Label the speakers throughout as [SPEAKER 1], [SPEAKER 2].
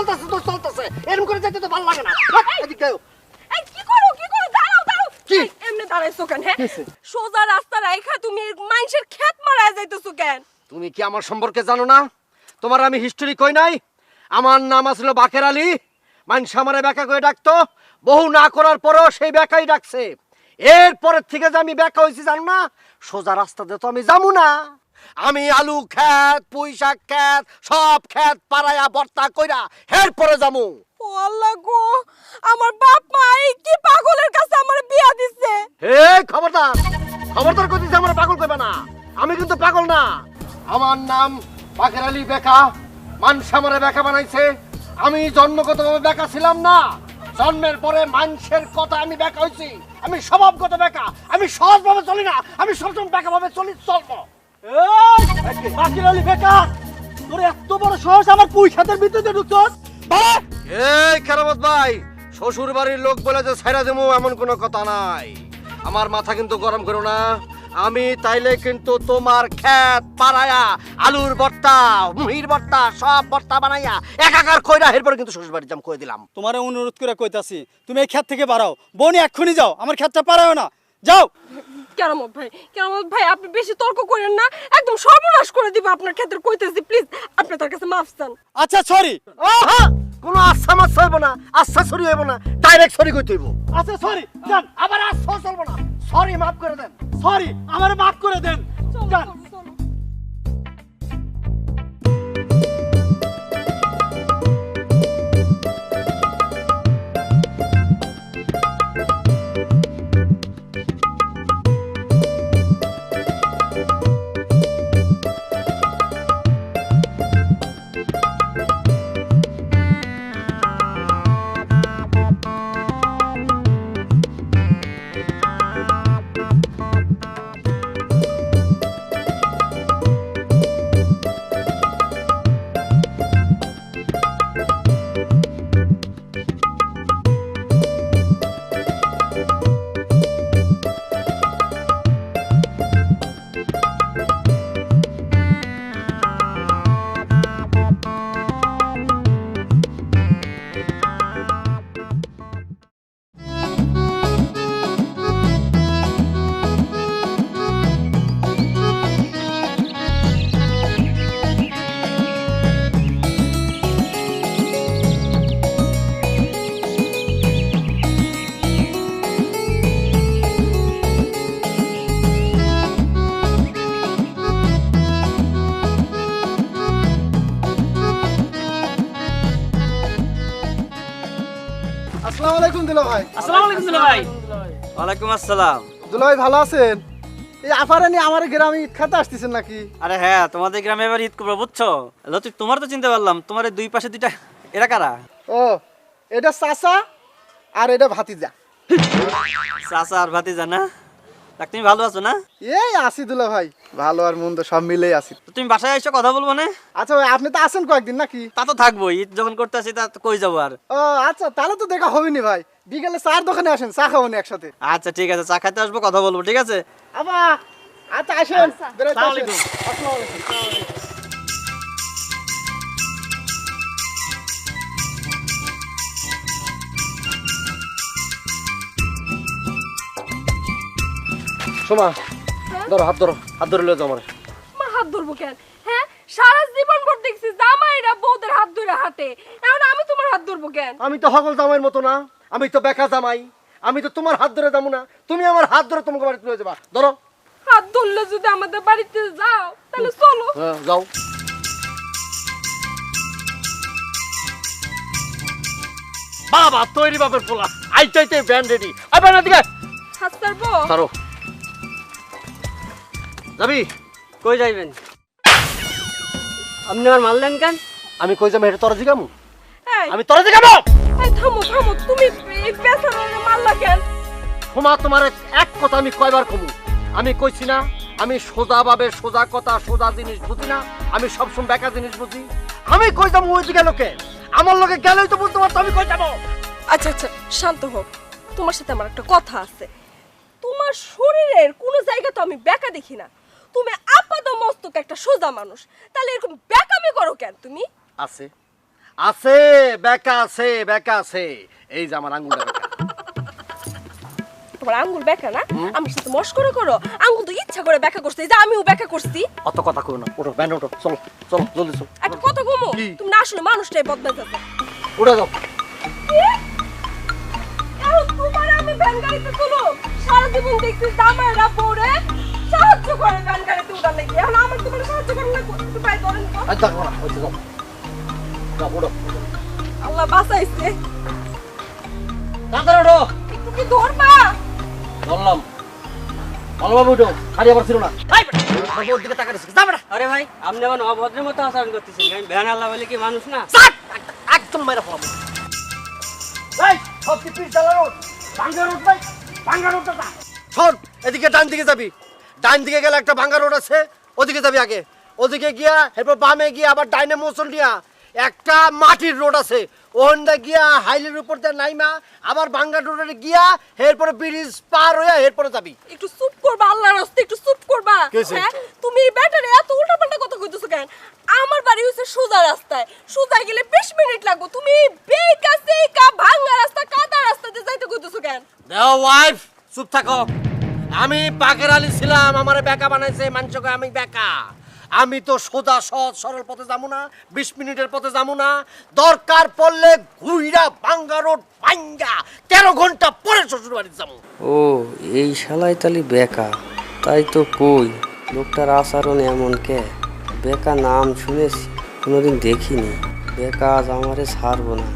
[SPEAKER 1] চলতেছে তো চলতেছে, এরকম করে যেতে তো ভালো লাগে না। এদিকে আয়।
[SPEAKER 2] এই কি করো দাঁড়াও
[SPEAKER 1] কি?
[SPEAKER 2] এমনি দাঁড়াইছো কেন? হ্যাঁ সোজা রাস্তা রাইখা তুমি মানুষের ক্ষেত মারায় যাইতেছো কেন?
[SPEAKER 1] তুমি কি আমার সম্পর্কে জানো না? তোমার আমি হিস্টোরি কই নাই? আমার নাম আসল বাকের আলী। মানুষ আমারে বেকা করে ডাকতো, বহু না করার পরেও সেই বেকাই ডাকছে। এরপরের থেকে যে আমি বেকা হয়েছি জানো না, সোজা রাস্তাতে তো আমি যাবো না। আমি আলু ক্ষেত, পুঁই শাক ক্ষেত, সব ক্ষেত পাড়ায়া বর্তা কইরা এরপরে যাবো।
[SPEAKER 2] ও আল্লাহ গো, আমার বাপ মা এই কি পাগলের কাছে আমার বিয়া দিছে।
[SPEAKER 1] হে খবরদার, খবরদার কইতেছি আমার পাগল কইবা না। আমি কিন্তু পাগল না। আমার নাম বাকের আলী বেকা। মানুষ আমারে বেকা বানাইছে। আমি জন্মগতভাবে বেকা ছিলাম না, জন্মের পরে মানুষের কথা আমি বেকা হইছি। আমি স্বভাবগত বেকা, আমি সহজভাবে চলি না, আমি সবসময় বেকা ভাবে চলবো।
[SPEAKER 3] বাকের আলী বেকা, তোর এত বড় সাহস আমার পুঁই ক্ষেতের ভিতরে ঢুকছস?
[SPEAKER 1] এই কেরামত ভাই, শ্বশুর বাড়ির লোক বলে যে ছাইরা দেবো এমন কোনো কথা নাই। আমার মাথা কিন্তু গরম করো না। আমি তাইলে কিন্তু তোমার ক্ষেত পাড়ায়া আলুর ভর্তা, মুহির ভর্তা, সব ভর্তা বানাইয়া একাকার কইরা এরপরে কিন্তু শ্বশুর বাড়ি যাম কই দিলাম।
[SPEAKER 3] তোমারে অনুরোধ করে কইতাছি, তুমি এই ক্ষেত থেকে বাড়াও। বনি এক্ষুনি যাও, আমার ক্ষেতটা পারাও না, যাও।
[SPEAKER 2] কেরামত ভাই আপনি বেশি তর্ক করেন না, একদম সর্বনাশ করে দিব আপনার ক্ষেত্রে কইতেছি। প্লিজ আপনি তার কাছে মাফ চান।
[SPEAKER 3] আচ্ছা সরি।
[SPEAKER 1] ওহা, কোনো আচ্ছা মাছ হইব না, আচ্ছা সরি হইব না, ডাইরেক্ট সরি কইতে হইব।
[SPEAKER 3] আচ্ছা সরি, যান।
[SPEAKER 1] আবার আচ্ছা চলবো না, সরি মাফ করে দেন।
[SPEAKER 3] সরি, আমারে মাফ করে দেন, যান।
[SPEAKER 2] চলো।
[SPEAKER 3] আসসালামু আলাইকুম দুলা ভাই।
[SPEAKER 4] আসসালামু আলাইকুম দুলা ভাই। ওয়ালাইকুম আসসালাম।
[SPEAKER 3] দুলা ভাই ভালো আছেন? এই আফারে নিয়ে আমার গ্রামে ঈদ খাতে আসতেছেন নাকি?
[SPEAKER 4] আরে হ্যাঁ, তোমাদের গ্রামে এবার ঈদ করবো বুঝছো। লতিফ তোমার তো চিনতে পারলাম, তোমার এই দুই পাশে দুইটা এরা কারা?
[SPEAKER 3] ও, এটা চাচা আর এটা ভাতিজা।
[SPEAKER 4] চাচা আর ভাতিজা না? তা তুমি ভালো আছো না?
[SPEAKER 3] এই আসি দুলা ভাই, ভালো আর মন্দ সব মিলেই আছি।
[SPEAKER 4] তো তুমি বাসায় এসে কথা বলবো না?
[SPEAKER 3] আচ্ছা ভাই, আপনি তো আছেন কয়েকদিন নাকি?
[SPEAKER 4] তা তো থাকবো, ঈদ যখন করতে আসি তা তো কই যাবো আর।
[SPEAKER 3] ও আচ্ছা, তাহলে তো দেখা হবে নি ভাই। বিকেলে চার দোকানে আসেন, চা খাবো নি একসাথে।
[SPEAKER 4] আচ্ছা ঠিক আছে, চা খাইতে আসবো, কথা বলবো, ঠিক আছে?
[SPEAKER 3] আবা, আচ্ছা আসেন। বেরোতে
[SPEAKER 4] আসসালামু
[SPEAKER 3] আসেন।
[SPEAKER 4] আলাইকুম।
[SPEAKER 3] আসসালামু আলাইকুম।
[SPEAKER 1] সোমা, ধরো হাত ধরো, হাত ধরে লয়ে যাও আমারে।
[SPEAKER 2] মা হাত ধরবো কেন? হ্যাঁ সারা জীবন ভর দেখছি জামাইরা বউদের হাত ধরে হাঁটে, এখন আমি তোমার হাত ধরবো কেন?
[SPEAKER 1] আমি তো হগল জামাইয়ের মতো না, আমি তো বেকা জামাই। আমি তো তোমার হাত ধরে যাবো না, তুমি আমার হাত ধরে তোমাকে বাড়িতে লয়ে যাবা। ধরো।
[SPEAKER 2] হাত ধরলে যদি আমাদের বাড়িতে যাও তাহলে চলো।
[SPEAKER 1] হ্যাঁ যাও। বাবা তৈরি বাপের পোলা, আইতে ব্যান্ড রেডি। আবার না দিকে
[SPEAKER 2] হাত ছাড়বো?
[SPEAKER 1] ধরো। যাবি?
[SPEAKER 4] কই যাইবেন? আপনি আমার মারলেন কেন?
[SPEAKER 1] আমি কই যাবো এটা তোরা জিগামু?
[SPEAKER 2] এই,
[SPEAKER 1] আমি তোরা জিগামু?
[SPEAKER 2] এই থামো তুমি এই পেছনে মারলা কেন?
[SPEAKER 1] ক্ষমা তোমার এক কথা আমি কয়বার কমু? আমি কইছি না আমি সোজা ভাবে সোজা কথা সোজা জিনিস বুঝি না, আমি সবসময় বেকা জিনিস বুঝি। আমি কই যাবো ওই দিকে লোকে? আমার লোকে গেলেই তো বুঝতে পারতো আমি কই যাবো।
[SPEAKER 2] আচ্ছা শান্ত হোক, তোমার সাথে আমার একটা কথা আছে। তোমার শরীরের কোনো জায়গা তো আমি বেকা দেখি না, তুমি আপাত মস্তক একটা সোজা মানুষ, তাহলে এরকম বেকামি করো কেন তুমি?
[SPEAKER 1] আছে আছে বেকা আছে বেকা আছে, এই যে আমার আঙ্গুলটা বেকা।
[SPEAKER 2] তোমার আঙ্গুল বেঁকা না? আমার সাথে মস্করা করো। আঙ্গুল তো ইচ্ছা করে বেঁকা করছে, এই যে আমিও বেঁকা করছি।
[SPEAKER 1] অত কথা কই না, ওঠো ব্যান ওঠো, চলো চলো জলদি চলো,
[SPEAKER 2] একটা কথা কমো,
[SPEAKER 1] কি?
[SPEAKER 2] তুমি না আসলে মানুষটাই বদলাইছ।
[SPEAKER 1] উঠে যাও।
[SPEAKER 2] তোমার আমি ভ্যান গাড়িতে তুলো, সারা জীবন দেখছি জামাইরা পরে সাহায্য করে ভ্যান গাড়িতে উঠার নাকি, এখন আমার তোমার সাহায্য করেন না, একটু পায়ে ধরেন তো।
[SPEAKER 1] আর দেখো না, ওই তো যাও। যাও, ওঠো।
[SPEAKER 2] আল্লাহ বাঁচাইছে।
[SPEAKER 1] তাড়াতাড়ি ওঠো।
[SPEAKER 2] একটু কি ধরবা?
[SPEAKER 1] বললাম ভালোভাবে উঠো, খালি আবার ছিল না। এই বেটা, ওর দিকে তাকাতে যা বেটা।
[SPEAKER 5] আরে ভাই আপনি আমার অভদ্রের মতো আচরণ করতেছেন, আমি ভ্যান আল্লাহ বলে কি মানুষ না?
[SPEAKER 1] চাট! একদম মেরে ফেলাবো। এই, সব কি পিস জ্বালা রোড? ভাঙ্গা রোড ভাই, ভাঙ্গা রোডটা যা। শোন, এদিকে ডান দিকে যাবি। ডান দিকে গেলে একটা ভাঙ্গা রোড আছে, ওদিকে যাবি আগে। ওদিকে গিয়া এরপর বামে গিয়া আবার ডাইনে মোচন দিয়া একটা মাটির রোড আছে, ওখানটা গিয়া হাইলের উপর দিয়ে নাইমা আবার ভাঙ্গা রোডে গিয়া এরপরে ব্রিজ পার হইয়া এরপরে যাবি।
[SPEAKER 2] একটু চুপ করবা, আল্লাহর রাস্তে একটু চুপ করবা।
[SPEAKER 1] কি হইছে?
[SPEAKER 2] হ্যাঁ, তুমি এই ব্যাটারে এত উল্টাপাল্টা কথা কইতেছো কেন? আমার বাড়ি হইছে সোজা রাস্তায়, সোজা গেলে 20 মিনিট লাগবে, তুমি বেকা সেকা ভাঙা রাস্তা কাদা রাস্তাতে যাইতে কইতেছো কেন?
[SPEAKER 1] দেও ওয়াইফ, চুপ থাকো। আমি বাকের আলী ছিলাম, আমারে বেকা বানাইছে মানুষকে, আমি বেকা। আমি তো সোজা সহজ সরল পথে যাবো না, 20 মিনিটের পথে যাবো না, দরকার পড়লে ঘুইরা ভাঙ্গা রোড ভাঙ্গা 13 ঘন্টা পরে শ্বশুর বাড়ি যাবো।
[SPEAKER 5] ও এই শালাই তালি বেকা, তাই তো কই লোকটার আচরণ এমন কে? বেকা নাম শুনেছি, কোনোদিন দেখিনি। বেকা আজ আমারে ছাড়বো না,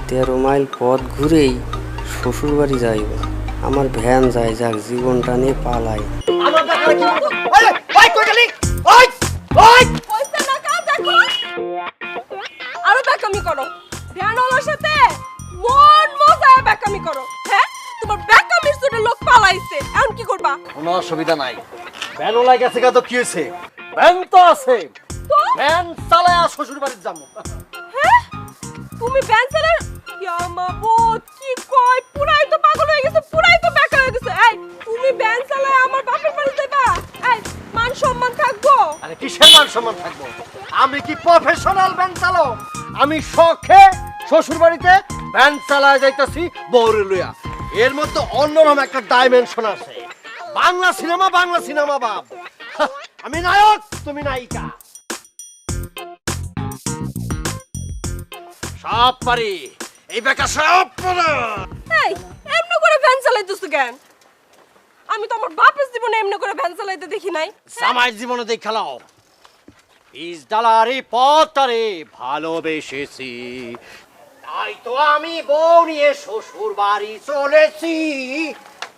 [SPEAKER 5] 13 মাইল পথ ঘুরেই শ্বশুর বাড়ি যাইব। আমার ভ্যান যাই যাক, জীবনটা নিয়ে পালাই।
[SPEAKER 1] আমার বেকারে কি করবো? ওই, ওই, কই গেলি? ওই, ওই!
[SPEAKER 2] হইছে না কাজ এখন? আরো বেকামি করো, ভ্যানওয়ালার সাথে মন মজায় বেকামি করো। হ্যাঁ, তোমার বেকামির জন্য লোক পালাইছে, এখন কি করবা?
[SPEAKER 1] কোনো অসুবিধা নাই, ভ্যানও লাগে গেছে, তো কি হয়েছে? ভ্যান তো আছে,
[SPEAKER 2] তো
[SPEAKER 1] ভ্যান চালায় শ্বশুর বাড়ি যাবো।
[SPEAKER 2] হ্যাঁ, তুমি ভ্যান চালার ইয়ামাবত কি কয়, পুরাই তো পাগল হয়ে গেছে, পুরাই তো বেকা হয়ে গেছে। এই তুমি ভ্যান চালায় আমার বাপের বাড়ি যাইবা? এই মান সম্মান থাকবো?
[SPEAKER 1] আরে কিসের মান সম্মান থাকবো? আমি কি প্রফেশনাল ভ্যান চালক? আমি শখে শ্বশুর বাড়িতে ভ্যান চালায় যাইতাছি বউরে লইয়া। এর মধ্যে অন্যরকম একটা ডাইমেনশন আছে। বাংলা সিনেমা বাপ। আমি নায়ক, তুমি নায়িকা। সব পারি, এই বেকা সব পারে।
[SPEAKER 2] এই এমনি করে ভ্যান চালাইতেছো কেন? আমি তো আমার বাপের জীবনে এমনি করে ভ্যান চালাইতে দেখি নাই।
[SPEAKER 1] জামাই জীবনে দেখ খেলাও, বীজ ডালারি পথটারে ভালোবেসেছি, তাই তো আমি বউ নিয়ে শ্বশুর বাড়ি চলেছি।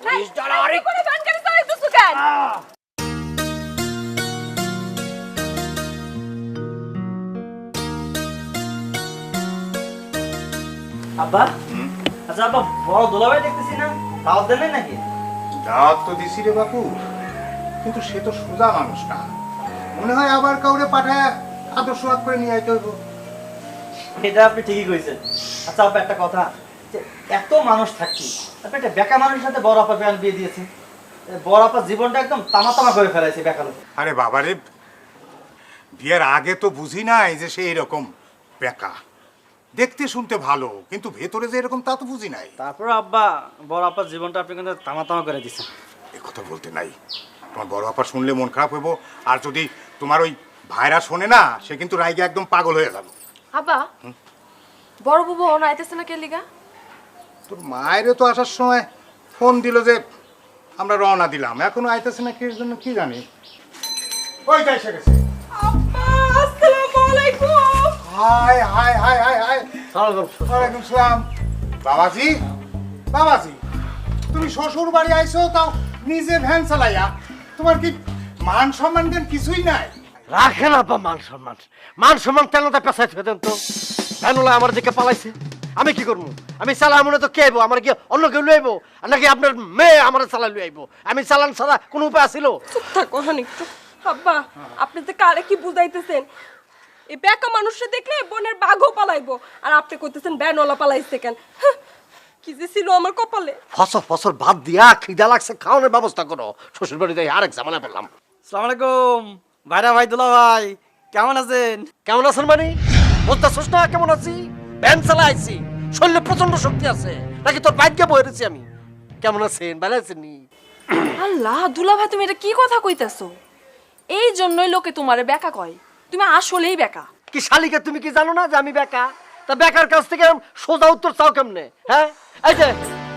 [SPEAKER 1] বীজ ডালারি
[SPEAKER 2] এমনি করে ভ্যান গাড়ি চালাইতেছো কেন?
[SPEAKER 4] আব্বা, আচ্ছা আব্বা, বড় দোলাভাই দেখতেছি না, দাওয়াত দেন নাকি?
[SPEAKER 6] দাওয়াত তো দিছি রে বাপু, কিন্তু সে তো সোজা মানুষ না, মনে হয় আবার কাউরে পাঠায় আদর্শ করে নিয়ে আইতে হইব।
[SPEAKER 4] এটা আপনি ঠিকই কইছেন। আচ্ছা আব্বা, একটা কথা, যে এত মানুষ থাকছি, আপনি একটা বেকা মানুষের সাথে বড় আপা বিয়ে দিয়েছেন, বড় আপার জীবনটা একদম তামা করে ফেলাইছে বেকা লোক।
[SPEAKER 6] আরে বাবারে, বিয়ের আগে তো বুঝি নাই যে সে এরকম বেকা। দেখতে শুনতে ভালো, কিন্তু ভেতরে যে এরকম তা তো বুঝি নাই।
[SPEAKER 4] তারপর আব্বা, বড় আপার জীবনটা আপনি কিন্তু তামা করে দিচ্ছেন।
[SPEAKER 6] এ কথা বলতে নাই, তোমার বড় আপা শুনলে মন খারাপ হইব, আর যদি তোমার ওই ভাইরা শোনে না, সে কিন্তু রাইগে একদম পাগল হয়ে যাবে।
[SPEAKER 7] আব্বা বড় বুবু ওনা আইতেছে না কে লিগা?
[SPEAKER 6] তোর মায়েরও তো আসার সময় ফোন দিল যে আমরা রওনা দিলাম, এখনো আইতেছে না কি জন্য কি জানি। ওই যাই সে গেছে।
[SPEAKER 2] আব্বা আসসালামু আলাইকুম।
[SPEAKER 6] High high high high high, ওয়ালাইকুম সালাম। বাবাজি, বাবাজি, তুমি শ্বশুর বাড়ি আইছো, তাও নিজে ভ্যান চালাইয়া, তোমার কি মান সম্মান দেন কিছুই নাই?
[SPEAKER 1] রাখেন আপা মান সম্মান, মান সম্মান তেলটা পেছাই থেকে দেন তো। ভ্যানওয়ালা আমার দিকে পালাইছে, আমি কি করবো? আমি চালাই মনে তো কে আইবো? আমার কি অন্য কেউ লই আইবো? নাকি আপনার মেয়ে আমার চালাই লই আইবো? আমি চালান ছাড়া কোনো উপায় আছিল?
[SPEAKER 2] চুপ থাকো হানিকটু। আব্বা আপনি তো কারে কি বুঝাইতেছেন? এই বেকা মানুষটা দেখলে বোনের বাঘও পালাইবো, আর আপনি কইতেছেন ভ্যানওয়ালা পালাইছে কেন? হাহ, কি যে ছিল আমার কপালে।
[SPEAKER 1] ফসল ভাত দিয়া খিদা লাগছে, খাওয়ানোর ব্যবস্থা করো। শ্বশুর বাড়িতে আরেক জামানা পেলাম।
[SPEAKER 4] আসসালামু আলাইকুম ভাইরা, ভাই দুলা ভাই, কেমন আছেন?
[SPEAKER 1] কেমন আছেন মানে? বুঝতেছিস না কেমন আছি? ভ্যান চালাইছি, শরীরে প্রচন্ড শক্তি আছে, নাকি তোর বাইককে বয়ে রেছি আমি? কেমন আছেন, ভালো আছেন নি?
[SPEAKER 7] আল্লাহ দুলা ভাই, তুমি এটা কি কথা কইতাছো? এই জন্যই লোকে তোমারে বেকা কয়। তুমি আসলেই বেকা।
[SPEAKER 1] কি শালিকা, তুমি কি জানো না যে আমি বেকা? তা বেকার কাছ থেকে সোজা উত্তর চাও কেমনে? হ্যাঁ, এই যে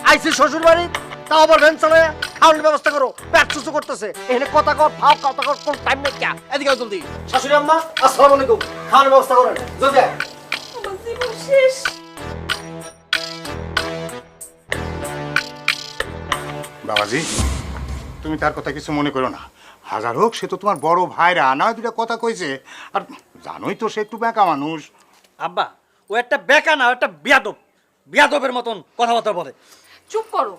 [SPEAKER 1] আইসি শ্বশুর বাড়ি, তাও আবার ভ্যান চালায়, খাওয়ানোর ব্যবস্থা করো, পেট চুচু করতেছে, এখানে কথা কর, ফাও কথা কর, কোন টাইম নেই। ক্যা এদিকে আও জলদি। শাশুড়ি আম্মা, আসসালামু আলাইকুম, খাওয়ানোর ব্যবস্থা করেন জলদি আয়।
[SPEAKER 2] আমার জীবন শেষ।
[SPEAKER 6] বাবাজি, তুমি তার কথা কিছু মনে করো না। হাজার হোক সে তো তোমার বড় ভাইরা, না হয় দুটা কথা কইছে। আর জানোই তো সে একটু বেঁকা মানুষ।
[SPEAKER 4] আব্বা, ও একটা বেকা না, ও একটা বিয়াদব। বিয়াদবের মতন কথাবার্তা বলে।
[SPEAKER 7] চুপ করো।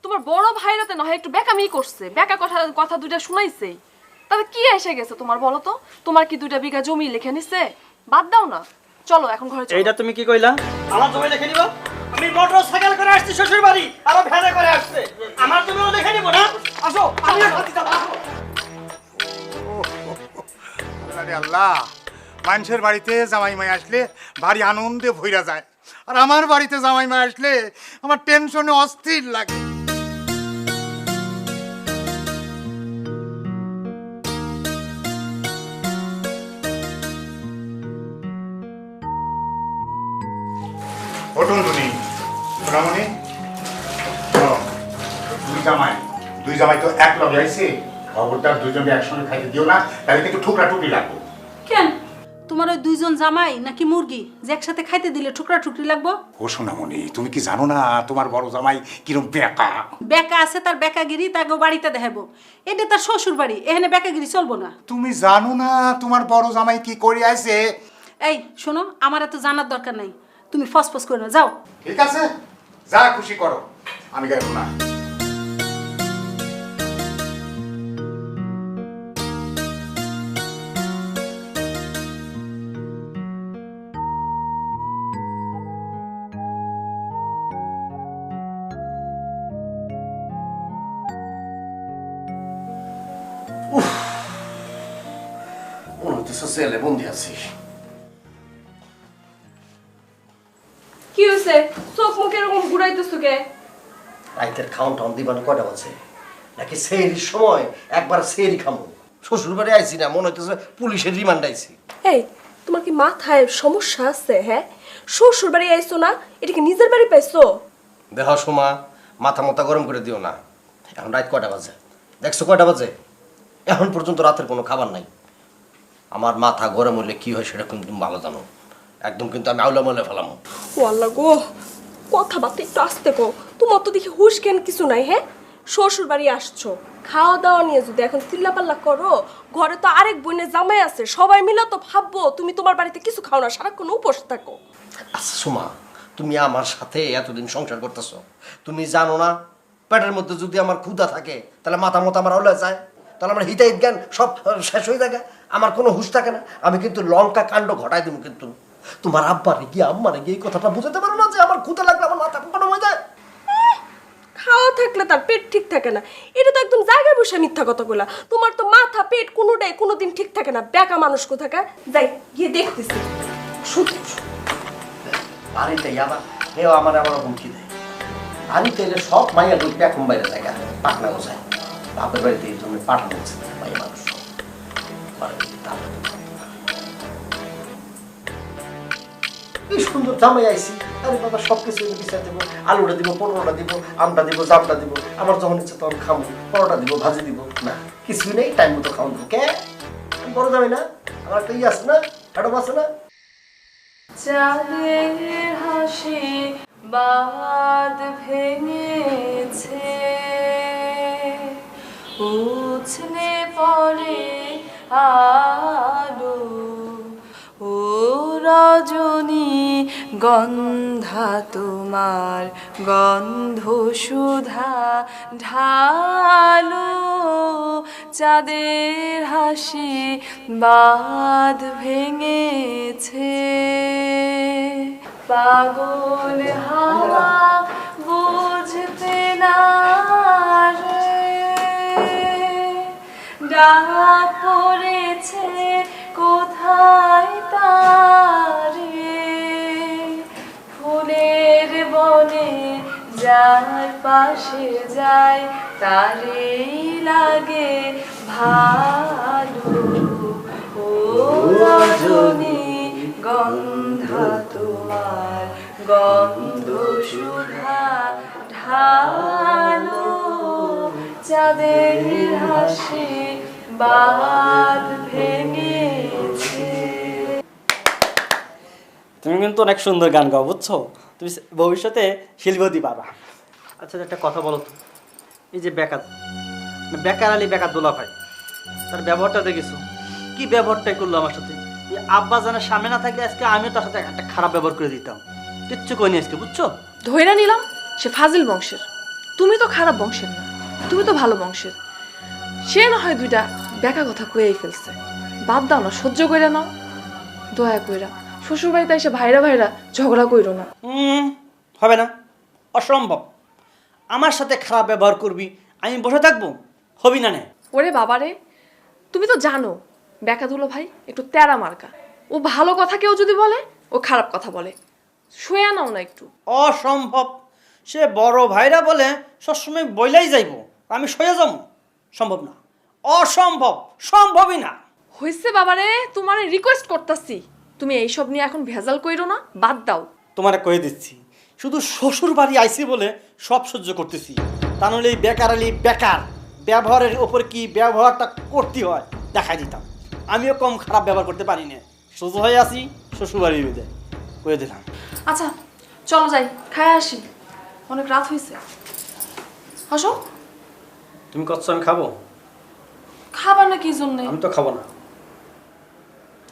[SPEAKER 7] তোমার বড় ভাইরাতে না হয় একটু বেকামি করছে, বেকা কথা কথা দুইটা শুনাইছে, তবে কি এসে গেছে তোমার বলো তো? তোমার কি 2 বিঘা জমি লিখে নিছে? বাদ দাও না, চলো এখন ঘরে চলো।
[SPEAKER 4] এইটা তুমি কি কইলা? আমার জমি লিখে নিব? আমি মোটর সাইকেল করে আসছি শ্বশুর বাড়ি, আর ভ্যানে করে আসছে। আমার জমিও লিখে নিব না? আসো, আমি সাথে যাব।
[SPEAKER 6] আরে আল্লাহ, মানুষের বাড়িতে জামাই মাই আসলে ভারী আনন্দে ভইরা যায়, আর আমার বাড়িতে জামাই মাই আসলে আমার টেনশনে অস্থির লাগে। ওঠুন দুনি, সোনামণি, দুই জামাই তো এক লগে আইছে, খবরদার দুজনে একসঙ্গে খাইতে দিও না, তাহলে কিন্তু ঠুকরা টুকরি লাগবে।
[SPEAKER 8] কেন তোমার ওই 2জন জামাই নাকি মুরগি যে একসাথে খাইতে দিলে টুকরা টুকরি লাগবো?
[SPEAKER 6] ও সোনামণি, তুমি কি জানো না তোমার বড় জামাই কিরম বেকা?
[SPEAKER 8] বেকা আছে, তার বেকাগিরি তাকে বাড়িতে দেখাবো। এটা তার শ্বশুর বাড়ি, এখানে বেকাগিরি চলবো না।
[SPEAKER 6] তুমি জানো না তোমার বড় জামাই কি করে আইছে?
[SPEAKER 8] এই শোনো, আমার এত জানার দরকার নাই, তুমি ফসফস করে না, যাও।
[SPEAKER 6] ঠিক আছে, যা খুশি করো, আমি গাইব না।
[SPEAKER 1] মনে হচ্ছে জেলে বন্দি আছি।
[SPEAKER 2] কি হইছে? চোখ মুখ এরকম ঘুরাইতেছো কে?
[SPEAKER 1] রাইতের খাওন টাউন দিবান কয়টা বাজে? নাকি সেহরির সময় একবার সেহরি খামো? শ্বশুর বাড়ি আইছি না, মনে হইতেছে পুলিশের রিমান্ড আইছি।
[SPEAKER 2] এই, তোমার কি মাথায় সমস্যা আছে? হ্যাঁ, শ্বশুর বাড়ি আইছো না, এটা কি নিজের বাড়ি পাইছো?
[SPEAKER 1] দেহ সোমা, মাথা মতা গরম করে দিও না। এখন রাত কয়টা বাজে? দেখছো কয়টা বাজে? এখন পর্যন্ত রাতের কোনো খাবার নাই। আমার মাথা গরম হলে কি হয় সেটা কিন্তু তুমি ভালো জানো। একদম কিন্তু আমি আউলা মলে ফেলাম।
[SPEAKER 2] ও আল্লাহ গো, কথাবার্তা একটু আস্তে কো। তোমার তো দেখি হুশ জ্ঞান কিছু নাই। হ্যাঁ, শ্বশুর বাড়ি আসছো, খাওয়া দাওয়া নিয়ে যদি এখন চিল্লাপাল্লা করো, ঘরে তো আরেক বোনের জামাই আছে, সবাই মিলে তো ভাববো তুমি তোমার বাড়িতে কিছু খাও না, সারাক্ষণ উপোস থাকো।
[SPEAKER 1] আচ্ছা সোমা, তুমি আমার সাথে এতদিন সংসার করতেছো, তুমি জানো না পেটের মধ্যে যদি আমার ক্ষুধা থাকে তাহলে মাথা মতো আমার আউলা যায়, তাহলে আমার হিতাহিত জ্ঞান সব শেষ হয়ে থাকে, আমার কোনো হুঁশ থাকে না। আমি কিন্তু লঙ্কা কাণ্ড ঘটাই দেবো, কিন্তু তোমার আব্বারে গিয়ে আম্মারে গিয়ে এই কথাটা বুঝাতে পারো না যে আমার ক্ষুধা লাগলে আমার মাথা গরম হয়ে যায়।
[SPEAKER 2] খাওয়া থাকলে তার পেট ঠিক থাকে না, এটা তো একদম জায়গায় বসে মিথ্যা কথা বলা। তোমার তো মাথা পেট কোনোটাই কোনোদিন ঠিক থাকে না, বেকা মানুষ কোথাকার। যাই গিয়ে দেখতেছি।
[SPEAKER 1] শুধু বাড়িতে আবার হেও আমার আবার হুমকি দেয়। বাড়িতে এলে সব মাইয়া ঢুকবে এখন বাইরে জায়গা পাটনা গোছায়, বাপের বাড়িতে এই জন্য পাঠানো হচ্ছে মাইয়া মানুষ কি সুন্দর জামাই আইছি। আরে বাবা, সব কিছু বিচার দেবো, আলুটা দিব, পটলটা দিব, আমটা দিব, জামটা দিব, আমার যখন ইচ্ছে তখন খাবো, পরোটা দিব, ভাজি দিব, না কিছুই নেই, টাইম মতো খাওয়া দেবো। কে বড় যাবে না, আমার একটা ইয়ে আছে না, অ্যাডম আছে না।
[SPEAKER 7] চাঁদের হাসি বাদ ভেঙেছে, উছলে পড়ে আলো, ও রজনী গন্ধা তোমার গন্ধ সুধা ঢালো, চাঁদের হাসি বাঁধ ভেঙেছে, পাগল হাওয়া বুঝতে না রে, ডাক পড়েছে কোথায় তারে, যার পাশে যায় তারেই লাগে ভালো। ও রজনী গন্ধা তোমার গন্ধ সুধা ঢালো, চাঁদের হাসি বাদ ভেঙেছে।
[SPEAKER 4] তুমি কিন্তু অনেক সুন্দর গান গাও, বুঝছো? তুমি ভবিষ্যতে শিল্পী হতে পারবা। আচ্ছা একটা কথা বলো তো, এই যে বেকার আলী বেকার দোলা ভাই, তার ব্যবহারটা দেখেছো? কি ব্যবহারটাই করলো আমার সাথে। এই আব্বা জানার সামনে না থাকলে আজকে আমিও তার সাথে একটা খারাপ ব্যবহার করে দিতাম। কিচ্ছু করিনি আজকে, বুঝছো?
[SPEAKER 7] ধইরা নিলাম সে ফাজিল বংশের, তুমি তো খারাপ বংশের না, তুমি তো ভালো বংশের। সে না হয় দুইটা বেকা কথা কয়েই ফেলছে, বাদ দাও না, সহ্য কইরা নাও। দয়া কইরা শ্বশুর বাড়িতে এসে ভাইরা ভাইরা ঝগড়া কইরো না।
[SPEAKER 4] হবে না, অসম্ভব। আমার সাথে খারাপ ব্যবহার করবি, আমি বসে থাকবো? হবি না।
[SPEAKER 7] ওরে বাবারে, তুমি তো জানো বেকা দুলো ভাই একটু তেরা মার্কা। ও ভালো কথা কেউ যদি বলে ও খারাপ কথা বলে। শুয়ে নাও না একটু।
[SPEAKER 4] অসম্ভব। সে বড় ভাইরা বলে সবসময় বইলাই যাইব, আমি সয়ে যাব? সম্ভব না, অসম্ভব, সম্ভবই না।
[SPEAKER 7] হইছে বাবারে, তোমারে রিকোয়েস্ট করতাছি, তুমি এইসব নিয়ে এখন ভেজাল কইরো না, বাদ দাও।
[SPEAKER 4] তোমারে কয়ে দিচ্ছি, শুধু শ্বশুর বাড়ি আইসি বলে সব সহ্য করতেছি, তা নাহলে এই বেকার আলী বেকার ব্যবহারের ওপর কি ব্যবহারটা করতে হয় দেখাই দিতাম। আমিও কম খারাপ ব্যবহার করতে পারি না, সোজা হয়ে আসি শ্বশুর বাড়ির বিদে কয়ে দিলাম।
[SPEAKER 7] আচ্ছা চলো যাই, খায় আসি, অনেক রাত হয়েছে। আসো।
[SPEAKER 4] তুমি কচ্ছ আমি খাবো?
[SPEAKER 7] খাবার না কি জন্যে?
[SPEAKER 4] আমি তো খাবো না।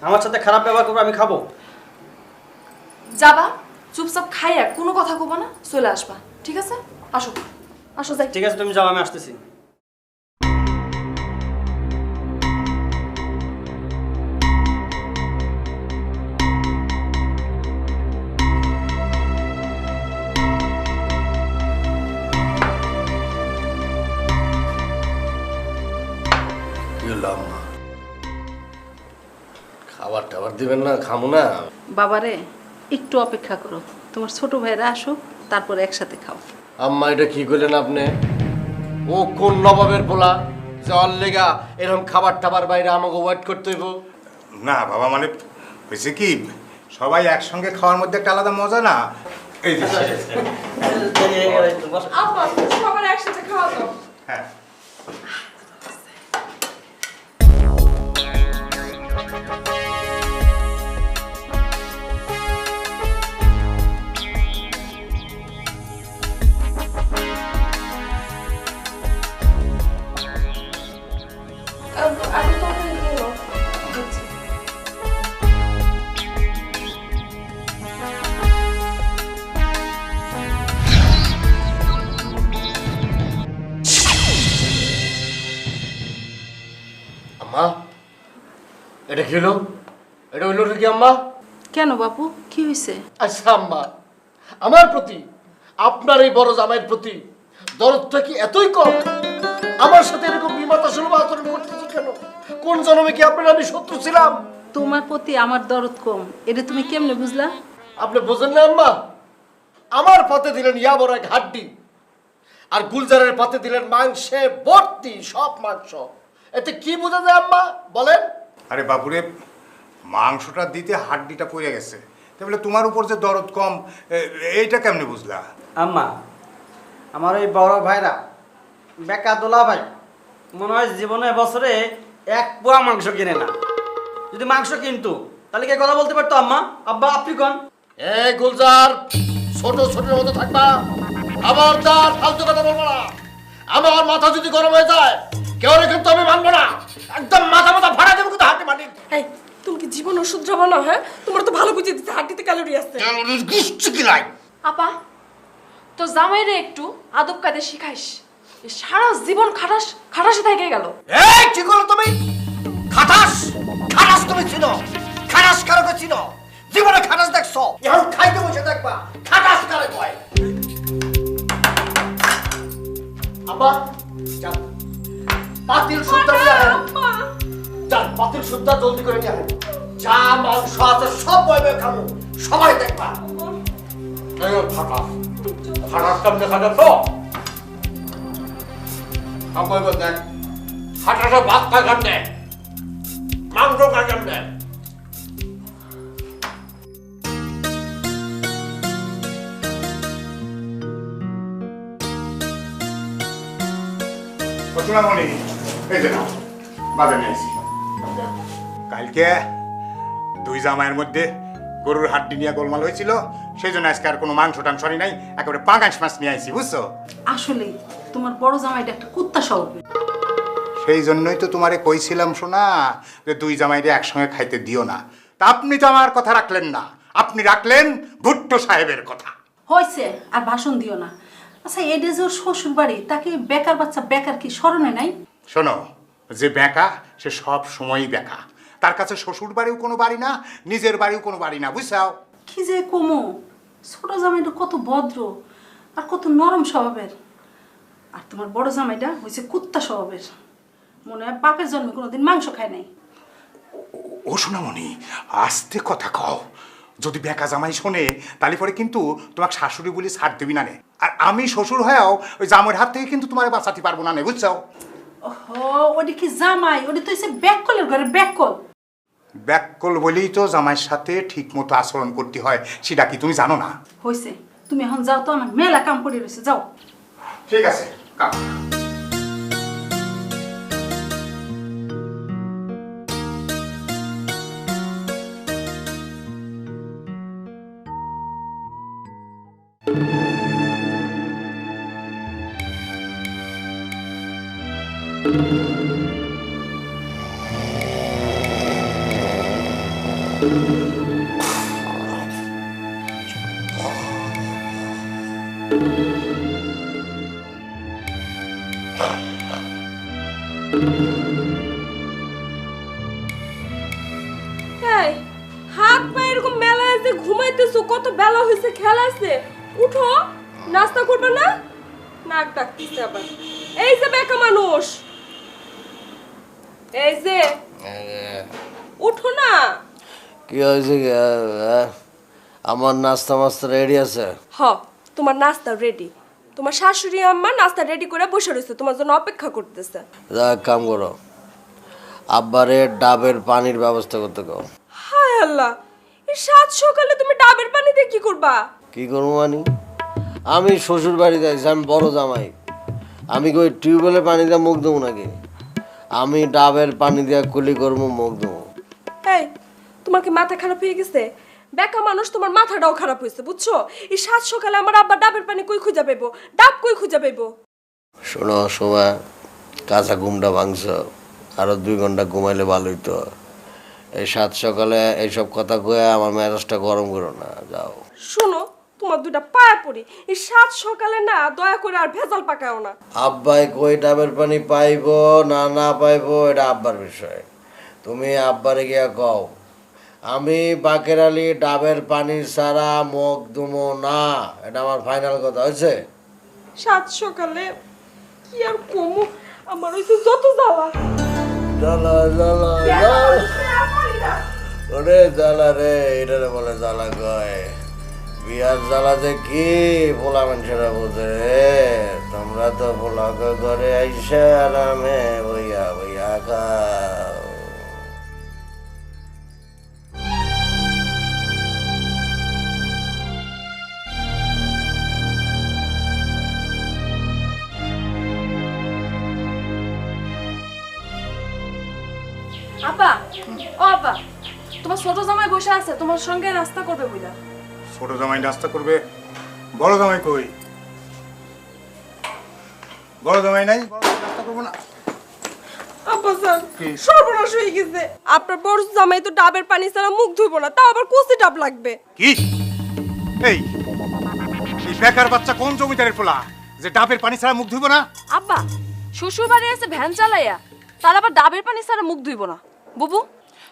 [SPEAKER 4] আমার সাথে খারাপ ব্যবহার করবো, আমি খাবো?
[SPEAKER 7] যাবা চুপচাপ খাইয়া কোনো কথা কবা না, চলে আসবা, ঠিক আছে? আসো আসো যাই।
[SPEAKER 4] ঠিক আছে, তুমি যাও, আমি আসতেছি।
[SPEAKER 1] খাবার টাবার দিবেন না? খামো না।
[SPEAKER 8] বাবারে একটু অপেক্ষা করো, তোমার ছোট ভাইরা আসুক, তারপরে একসাথে খাও।
[SPEAKER 1] আম্মা এটা কি করলেন আপনি? ও কোন নবাবের পোলা যে ওর লেগা এরকম খাবার টাবার বাইরে আমাকে ওয়েট করতে হইব?
[SPEAKER 6] না বাবা, মানে হয়েছে কি, সবাই একসঙ্গে খাওয়ার মধ্যে একটা আলাদা মজা না। এই যে
[SPEAKER 2] আপা সবার একসাথে খাওয়া দাও।
[SPEAKER 6] হ্যাঁ,
[SPEAKER 2] আগে তরকারি দিয়ে দাও।
[SPEAKER 1] আম্মা এটা কি হলো? এটা হইলো কি আম্মা?
[SPEAKER 8] কেন বাপু, কি হয়েছে?
[SPEAKER 1] আচ্ছা আম্মা, আমার প্রতি আপনার এই বড় জামাইয়ের প্রতি দরদটা কি এতই কম? আমার সাথে এরকম বিমাতা সুলভ আচরণ করতেছি কেন? কোন জন্মে কি আপনার আমি শত্রু ছিলাম?
[SPEAKER 8] তোমার প্রতি আমার দরদ কম, এটা তুমি কেমনে বুঝলা?
[SPEAKER 1] আপনি বোঝেন না আম্মা? আমার পাতে দিলেন ইয়া বড় এক হাড্ডি, আর গুলজারের পাতে দিলেন মাংসে ভর্তি সব মাংস। এতে কি বোঝা যায় আম্মা বলেন?
[SPEAKER 6] আরে বাবুরে, মাংসটা দিতে হাড্ডিটা পড়ে গেছে, তাহলে তোমার উপর যে দরদ কম, এইটা কেমনে বুঝলা?
[SPEAKER 4] আম্মা, আমার ওই বড় ভাইরা বেকা দোলা ভাই মনে হয় জীবনে বছরে এক পোয়া মাংস কিনে না। যদি মাংস কিনতো তাহলে কে কথা বলতে পারতো? আম্মা, আব্বা, আপনি কোন?
[SPEAKER 1] এ গুলজার, ছোট ছোটের মতো থাকবা, আবার তার ফালতু কথা বলবো না। আমার মাথা যদি গরম হয়ে যায় কেউ কিন্তু আমি মানবো না, একদম মাথা মাথা ফাড়া দেবো কিন্তু হাঁটি মাটি।
[SPEAKER 2] এই তুমি কি জীবন ওষুধ যাবো না? হ্যাঁ, তোমার তো ভালো বুঝিয়ে দিচ্ছে হাড্ডিতে ক্যালোরি আছে।
[SPEAKER 1] কিচ্ছু কি নাই।
[SPEAKER 7] আপা তো জামাইরে একটু আদব কায়দা শিখাইস, এ সারা জীবন খাটাস খাটাসে থেকে গেল।
[SPEAKER 1] এই কি করো তুমি? খাটাস খাটাস তুমি ছিল, খাটাস কারকে ছিল? জীবনে খাটাস দেখছো? এখন খাইতে বসে দেখবা খাটাস কারে কয়। আপা যান, পাতিল সুদ্ধা নিয়ে আসেন। যান, পাতিল সুদ্ধা জলদি করে নিয়ে আসেন। যা মাংস আছে সব বইবে খাবো, সবাই দেখবা। খাটাস
[SPEAKER 6] খাটাস কেমনে খাটাস তো আমায় বলেন খাটাসে ভাত খায় কেমনে মাংস খায় কেমনে সোনামণি এই যে নাও বাজার নিয়ে আসি কালকে দুই জামাইয়ের মধ্যে গরুর হাড্ডি নিয়ে গোলমাল হয়েছিল সেই জন্য আজকে আর কোনো মাংস টাংস নাই একেবারে পাঙ্গাস মাছ নিয়ে আসি বুঝছো
[SPEAKER 8] আসলে তোমার বড় জামাইটা একটা কুত্তা স্বভাবের।
[SPEAKER 6] সেই জন্যই তো তোমারে কইছিলাম শোনা যে দুই জামাইরে একসঙ্গে খাইতে দিও না তা আপনি তো আমার কথা রাখলেন না আপনি রাখলেন ভুট্টো সাহেবের কথা
[SPEAKER 8] হয়েছে আর ভাষণ দিও না। আচ্ছা এটা যে ওর শ্বশুর বাড়ি তাকে বেকার বাচ্চা বেকার কি স্মরণে নাই?
[SPEAKER 6] শোনো যে বেকা সে সব সময়ই বেকা তার কাছে শ্বশুর বাড়িও কোনো বাড়ি না নিজের বাড়িও কোনো বাড়ি না বুঝছাও
[SPEAKER 8] কি যে কমো, ছোট জামাইটা কত ভদ্র আর কত নরম স্বভাবের, আর তোমার বড় জামাইটা হয়েছে কুত্তা স্বভাবের। মনে হয় বাপের জন্মে কোনোদিন মাংস খায় নাই।
[SPEAKER 6] ও সোনামণি আস্তে কথা কও যদি বেকা জামাই শোনে তাহলে পরে কিন্তু তোমাকে শাশুড়ি বলে ছাড় দেবি না নে আর আমি শ্বশুর হয়েও ওই জামাইয়ের হাত থেকে কিন্তু তোমার বাঁচাতে পারবো না নে বুঝছো
[SPEAKER 8] ওহো ওটা কি জামাই, ওটা তো হচ্ছে ব্যাককলের ঘরে ব্যাককল।
[SPEAKER 6] ব্যাককল বলেই তো জামাইয়ের সাথে ঠিক মতো আচরণ করতে হয় সেটা কি তুমি জানো না
[SPEAKER 8] হয়েছে তুমি এখন যাও তো, আমার মেলা কাম করে রয়েছে, যাও।
[SPEAKER 6] ঠিক আছে কাম
[SPEAKER 2] এই হাত পা এরকম মেলা আছে, ঘুমাইতেছো, কত বেলা হয়েছে, খেলা আছে, উঠো, নাস্তা করবে না? নাক ডাকতেছে আবার। এই যে বেকা মানুষ, এই যে উঠো না।
[SPEAKER 1] কি হয়েছে আমার নাস্তা মাস্তা রেডি আছে?
[SPEAKER 2] হ, তোমার নাস্তা রেডি। তোমার শাশুড়ি আম্মা নাস্তা রেডি করে বসে রয়েছে, তোমার জন্য অপেক্ষা করতেছে।
[SPEAKER 1] যা এক কাম করো, আব্বারে ডাবের পানির ব্যবস্থা করতে কও।
[SPEAKER 2] হায় আল্লাহ, এই সাত সকালে তুমি ডাবের পানি দিয়ে কি করবা?
[SPEAKER 1] কি করবো মানে? আমি শ্বশুর বাড়িতে আছি, আমি বড় জামাই, আমি কই টিউবওয়েলে পানি দিয়ে মুখ দেবো নাকি? আমি ডাবের পানি দিয়ে কুলি করবো, মুখ দেবো।
[SPEAKER 2] এই তোমার কি মাথা খারাপ হয়ে গেছে? বেকা মানুষ, তোমার মাথাটাও খারাপ হয়েছে বুঝছো? এই সাত সকালে আমার আব্বা ডাবের পানি কই খুঁজা পাইবো, ডাব কই খুঁজা পাইবো?
[SPEAKER 1] শোনো সময় কাঁচা ঘুমটা ভাঙছ, আরো 2 ঘন্টা ঘুমাইলে ভালো হইতো। এই সাত সকালে এইসব কথা কয়ে আমার মেজাজটা গরম করো না, যাও।
[SPEAKER 2] শোনো, তোমার দুটা পায়ে পড়ি, এই সাত সকালে না দয়া করে আর ভেজাল পাকাও না।
[SPEAKER 1] আব্বাই কই ডাবের পানি পাইবো না না পাইবো এটা আব্বার বিষয়, তুমি আব্বারে গিয়া কও আমি বাকের আলী ডাবের পানি ছাড়া মুখ দুমো না, এটা আমার ফাইনাল কথা হয়েছে।
[SPEAKER 2] সাত সকালে কি আর কমু, আমার হইছে যত জ্বালা।
[SPEAKER 1] জ্বালা জ্বালা জ্বালা, ওরে জ্বালা রে, এটারে বলে জ্বালা কয়। বিয়ার জ্বালাতে কি পোলা মানুষেরা বোঝে রে, তোমরা তো পোলাকে ঘরে আইসে আরামে বইয়া বইয়া খাও।
[SPEAKER 7] আপা, ও আপা, তোমার ছোট জামাই বসে আছে, তোমার সঙ্গে নাস্তা করবে বুঝলা।
[SPEAKER 6] ছোট জামাই নাস্তা করবে, বড় জামাই কই? বড় জামাই নাই, বড় জামাই নাস্তা করবো না।
[SPEAKER 2] আব্বা স্যার,
[SPEAKER 6] কি?
[SPEAKER 2] সর্বনাশ হয়ে গেছে। আপনার বড় জামাই তো ডাবের পানি ছাড়া মুখ ধুইবো না, তাও আবার কচি ডাব লাগবে।
[SPEAKER 6] কি এই এই বেকার বাচ্চা কোন জমিদারের পোলা যে ডাবের পানি ছাড়া মুখ ধুইব না?
[SPEAKER 7] আব্বা, শ্বশুর বাড়ি আছে ভ্যান চালাইয়া, তার আবার ডাবের পানি ছাড়া মুখ ধুইব না। বুবু,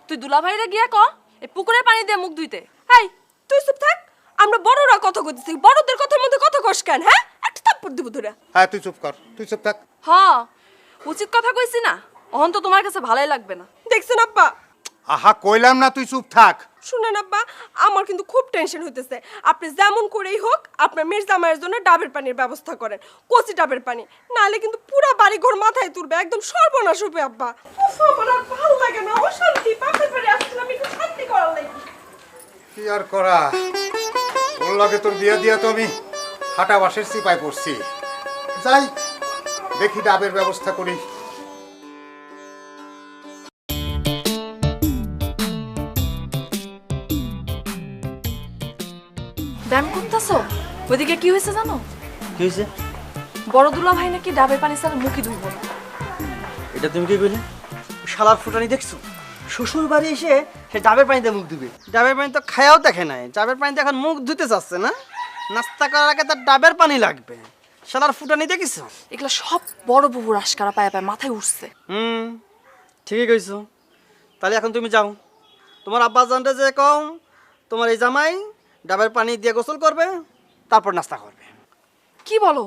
[SPEAKER 7] তুই দুলাভাইরে গিয়া ক এই পুকুরের পানি দিয়ে মুখ ধুইতে।
[SPEAKER 2] এই তুই চুপ থাক, আমরা বড়রা কথা কইতেছি, বড়দের কথার মধ্যে কথা কস কেন? হ্যাঁ, একটা থাপ্পড় দিব তোরা।
[SPEAKER 6] হ্যাঁ তুই চুপ কর, তুই চুপ থাক।
[SPEAKER 7] হ, উচিত কথা কইছি না, অহন তো তোমার কাছে ভালোই লাগবে না।
[SPEAKER 2] দেখছেন আব্বা,
[SPEAKER 6] আহা কইলাম না তুই চুপ থাক।
[SPEAKER 2] শুনেন আব্বা, আমার কিন্তু খুব টেনশন হইতেছে। আপনি যেমন করেই হোক আপনার মেয়ের জামাইয়ের জন্য ডাবের পানির ব্যবস্থা করেন, কচি ডাবের পানি, নাহলে কিন্তু পুরা বাড়ি ঘর মাথায় তুলবে, একদম সর্বনাশ হবে আব্বা। উফ, আমার আর ভালো লাগে না, অশান্তি। বাপের বাড়ি আসছিলাম একটু শান্তি করার লাগি।
[SPEAKER 6] কি আর করা, ওর লগে তোর বিয়া দিয়া তো আমি হাঁটা বাসের চিপায় পড়ছি। যাই দেখি ডাবের ব্যবস্থা করি।
[SPEAKER 7] ব্যায়াম করতেছো? ওইদিকে কি হয়েছে জানো?
[SPEAKER 4] কি হয়েছে?
[SPEAKER 7] বড় দুলা ভাই নাকি ডাবের পানি ছাড়া মুখই ধুইব না।
[SPEAKER 4] এটা তুমি কি কইলে? শালার ফুটানি দেখছো? শ্বশুর বাড়ি এসে সে ডাবের পানিতে মুখ ধুবে। ডাবের পানি তো খায়াও দেখে নাই, ডাবের পানিতে এখন মুখ ধুতে চাচ্ছে না। নাস্তা করার আগে তার ডাবের পানি লাগবে। শালার ফুটানি দেখিছো?
[SPEAKER 7] এগুলো সব বড় বুবুর আশকারা পায়ে পায়ে মাথায় উঠছে।
[SPEAKER 4] ঠিকই কইছো। তাহলে এখন তুমি যাও, তোমার আব্বা জানতে যে কম তোমার এই জামাই ডাবের পানি দিয়ে গোসল করবে, তারপর নাস্তা করবে।
[SPEAKER 7] কি বলো?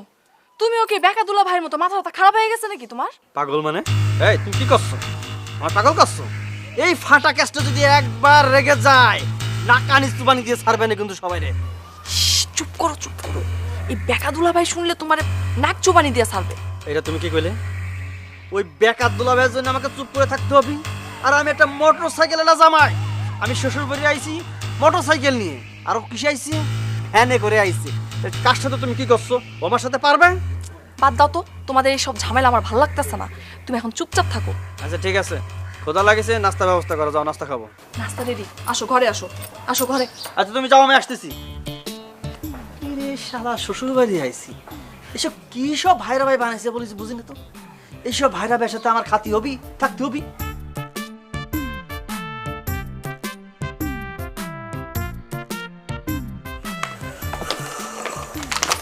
[SPEAKER 7] তুমি ওকে বেকা দুলা ভাইয়ের মতো মাথা খারাপ হয়ে গেছে নাকি তোমার?
[SPEAKER 4] পাগল মানে? এই তুমি কি করছো? আমার পাগল করছো? এই ফাটা ক্যাস্টটা যদি একবার রেগে যায় নাকানি চুবানি দিয়ে ছাড়বে না কিন্তু সবাই রে।
[SPEAKER 7] চুপ করো, চুপ করো। এই বেকা দুলা ভাই শুনলে তোমার নাক চুবানি দিয়ে ছাড়বে।
[SPEAKER 4] এটা তুমি কি কইলে? ওই বেকার দুলাভাইয়ের জন্য আমাকে চুপ করে থাকতে হবে? আর আমি একটা মোটর সাইকেলে না জামাই, আমি শ্বশুর বাড়ি আইছি মোটর সাইকেল নিয়ে, আর কিসে আইছি? ভ্যানে করে আইছি। কার সাথে তুমি কি করছো? ও আমার সাথে পারবে?
[SPEAKER 7] বাদ দাও তো, তোমাদের এই সব ঝামেলা আমার ভালো লাগতেছে না। তুমি এখন চুপচাপ থাকো।
[SPEAKER 4] আচ্ছা ঠিক আছে, খোদা লাগেছে, নাস্তা ব্যবস্থা করো, যাও নাস্তা খাবো।
[SPEAKER 7] নাস্তা রেডি, আসো ঘরে, আসো আসো ঘরে।
[SPEAKER 4] আচ্ছা তুমি যাও, আমি আসতেছি। রে শালা শ্বশুর বাড়ি আইছি, এসব কি সব ভাইরা ভাই বানাইছে বলিস বুঝি না তো। এইসব ভাইরা ভাইয়ের সাথে আমার খাতি হবি, থাকতে হবি।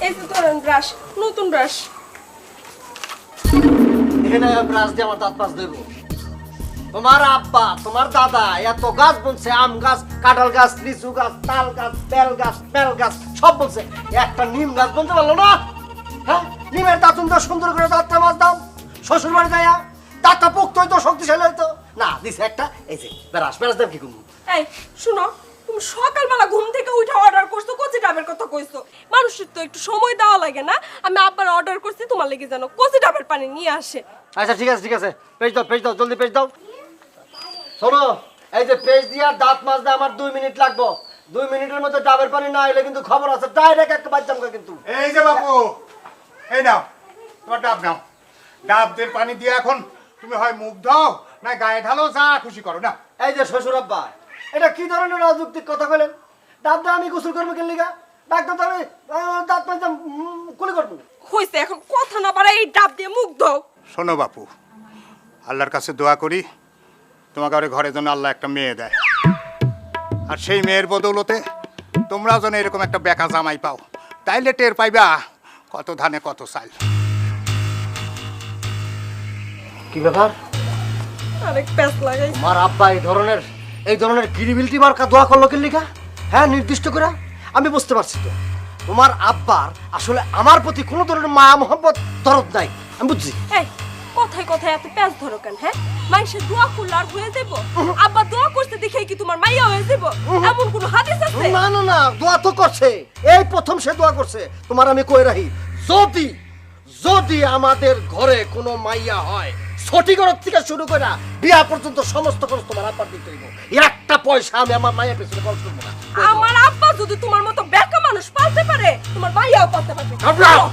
[SPEAKER 2] এই তো ধরেন ব্রাশ, নতুন ব্রাশ।
[SPEAKER 1] এখানে ব্রাশ দিয়ে আমার দাঁত মাছ দেবো? তোমার আব্বা তোমার দাদা এত গাছ বলছে, আম গাছ, কাঁঠাল গাছ, লিচু গাছ, তাল গাছ, বেল গাছ, বেল গাছ সব বলছে, একটা নিম গাছ বলতে পারলো না? হ্যাঁ, নিমের দাঁতুন তো সুন্দর করে দাঁতটা মাছ দাও। শ্বশুর বাড়ি যাইয়া দাঁতটা পোক্ত হইতো, শক্তিশালী হইতো না। দিছে একটা এই যে ব্রাশ, ব্রাশ দেব কি করবো?
[SPEAKER 2] এই শুনো, তুমি সকালবেলা ঘুম থেকে উঠে অর্ডার করছো কচি ডাবের কথা কইছো। মানুষের তো একটু সময় দেওয়া লাগে না? আমি আব্বার অর্ডার করছি তোমার লেগে যেন কচি ডাবের পানি নিয়ে আসে।
[SPEAKER 1] আচ্ছা ঠিক আছে ঠিক আছে, পেজ দাও পেজ দাও, জলদি পেজ দাও। শোনো, এই যে পেজ দিয়ে দাঁত মাজতে আমার 2 মিনিট লাগবে। 2 মিনিটের মধ্যে ডাবের পানি না এলে কিন্তু খবর আছে, ডাইরেক্ট একটা বাচ্চাম কিন্তু।
[SPEAKER 6] এই যে বাপু, এই নাও তোমার ডাব নাও। ডাব দিয়ে পানি দিয়ে এখন তুমি হয় মুখ দাও না গায়ে ঢালো, যা খুশি করো না।
[SPEAKER 1] এই যে শ্বশুর আব্বা, এটা কি ধরনের অযৌক্তিক কথা বলেন? ডাব দিয়ে আমি গোসল করবো কেন লিগা? ডাক্তার তো আমি দাঁত মাজতে কুলি করবো।
[SPEAKER 2] হইছে, এখন কথা না বাড়াই এই ডাব দিয়ে মুখ দাও।
[SPEAKER 6] শোনো বাপু, আল্লাহর কাছে দোয়া করি তোমাকে আরে ঘরে যেন আল্লাহ একটা মেয়ে দেয়, আর সেই মেয়ের বদৌলতে তোমরাও যেন এরকম একটা বেকা জামাই পাও, তাইলে টের পাইবা কত ধানে কত চাল।
[SPEAKER 1] কি ব্যাপার?
[SPEAKER 2] আরেক প্যাচ লাগাই।
[SPEAKER 1] আমার আব্বা এই ধরনের গিরিবিলিটি মার্কা দোয়া করলো কেন লিগা? হ্যাঁ, নির্দিষ্ট করে আমি বুঝতে পারছি তো। তোমার আব্বার আসলে আমার প্রতি কোনো ধরনের মায়া মোহাম্মত দরদ নাই, আমি বুঝছি।
[SPEAKER 2] এই কথায় কথায় এত প্যাচ ধরো কেন? হ্যাঁ, মাইসে দোয়া করলে আর হয়ে যাবো? আব্বা দোয়া করতে দেখে কি তোমার মাইয়া হয়ে যাবো? এমন কোনো হাদিস আছে?
[SPEAKER 1] না না না, দোয়া তো করছে, এই প্রথম সে দোয়া করছে। তোমার আমি কই রাখি, যদি যদি আমাদের ঘরে কোনো মাইয়া হয়, ছটি ঘর থেকে শুরু করে বিয়া পর্যন্ত সমস্ত খরচ তোমার আব্বার দিতে হইব। একটা পয়সা আমি আমার মায়ের পেছনে খরচ করবো না।
[SPEAKER 2] আমার আব্বা যদি তোমার মতো বেকা মানুষ পালতে পারে, তোমার মাইয়াও পালতে পারবে।
[SPEAKER 1] ঘাবড়াও।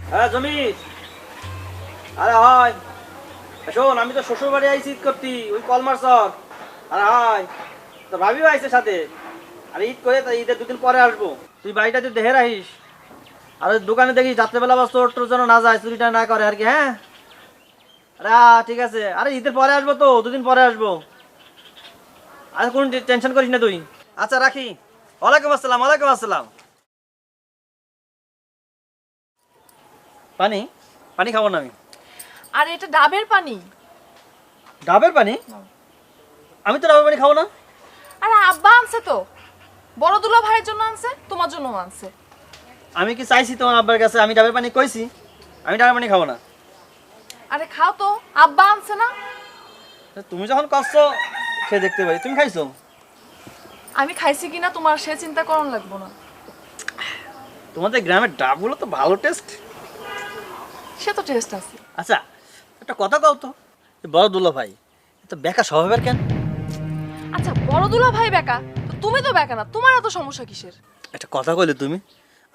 [SPEAKER 4] হ্যাঁ জমির, আরে হয় শোন, আমি তো শ্বশুর বাড়ি আইছি ঈদ করতি, ওই কলমার চর। আরে হয়, তো ভাবিও আইছে সাথে। আর ঈদ করে তাই ঈদের 2 দিন পরে আসবো। তুই বাড়িটা তুই দেখে রাখিস, আর ওই দোকানে দেখিস রাত্রেবেলা বা চোর টোর যেন না যায়, চুরিটা না করে আর কি। হ্যাঁ, আরে ঠিক আছে। আরে ঈদের পরে আসবো তো, 2 দিন পরে আসবো। আরে কোনো টেনশন করিস না তুই। আচ্ছা রাখি। ওয়ালাইকুম আসসালাম। ওয়ালাইকুম আসসালাম। পানি পানি খাবো না আমি।
[SPEAKER 7] আর এটা ডাবের পানি।
[SPEAKER 4] ডাবের পানি? আমি তো ডাবের পানি খাবো না।
[SPEAKER 7] আরে আব্বা আনছে তো, বড় দুলা ভাইয়ের জন্য আনছে, তোমার জন্য আনছে।
[SPEAKER 4] আমি কি চাইছি তোমার আব্বার কাছে আমি ডাবের পানি কইছি? আমি ডাবের পানি খাবো না।
[SPEAKER 7] আরে খাও তো, আব্বা আনছে না।
[SPEAKER 4] তুমি যখন করছো খেয়ে দেখতে পারি। তুমি খাইছো?
[SPEAKER 7] আমি খাইছি কিনা তোমার সে চিন্তা করন লাগবো না।
[SPEAKER 4] তোমাদের গ্রামের ডাবগুলো তো ভালো টেস্ট।
[SPEAKER 7] সে তো টেস্ট আছে।
[SPEAKER 4] আচ্ছা একটা কথা কও তো, এই বড় দুলা ভাই তো বেকা স্বভাবের কেন?
[SPEAKER 7] আচ্ছা বড় দুলা ভাই বেকা, তো তুমি তো বেকা না, তোমার এত সমস্যা কিসের?
[SPEAKER 4] একটা কথা কইলে তুমি,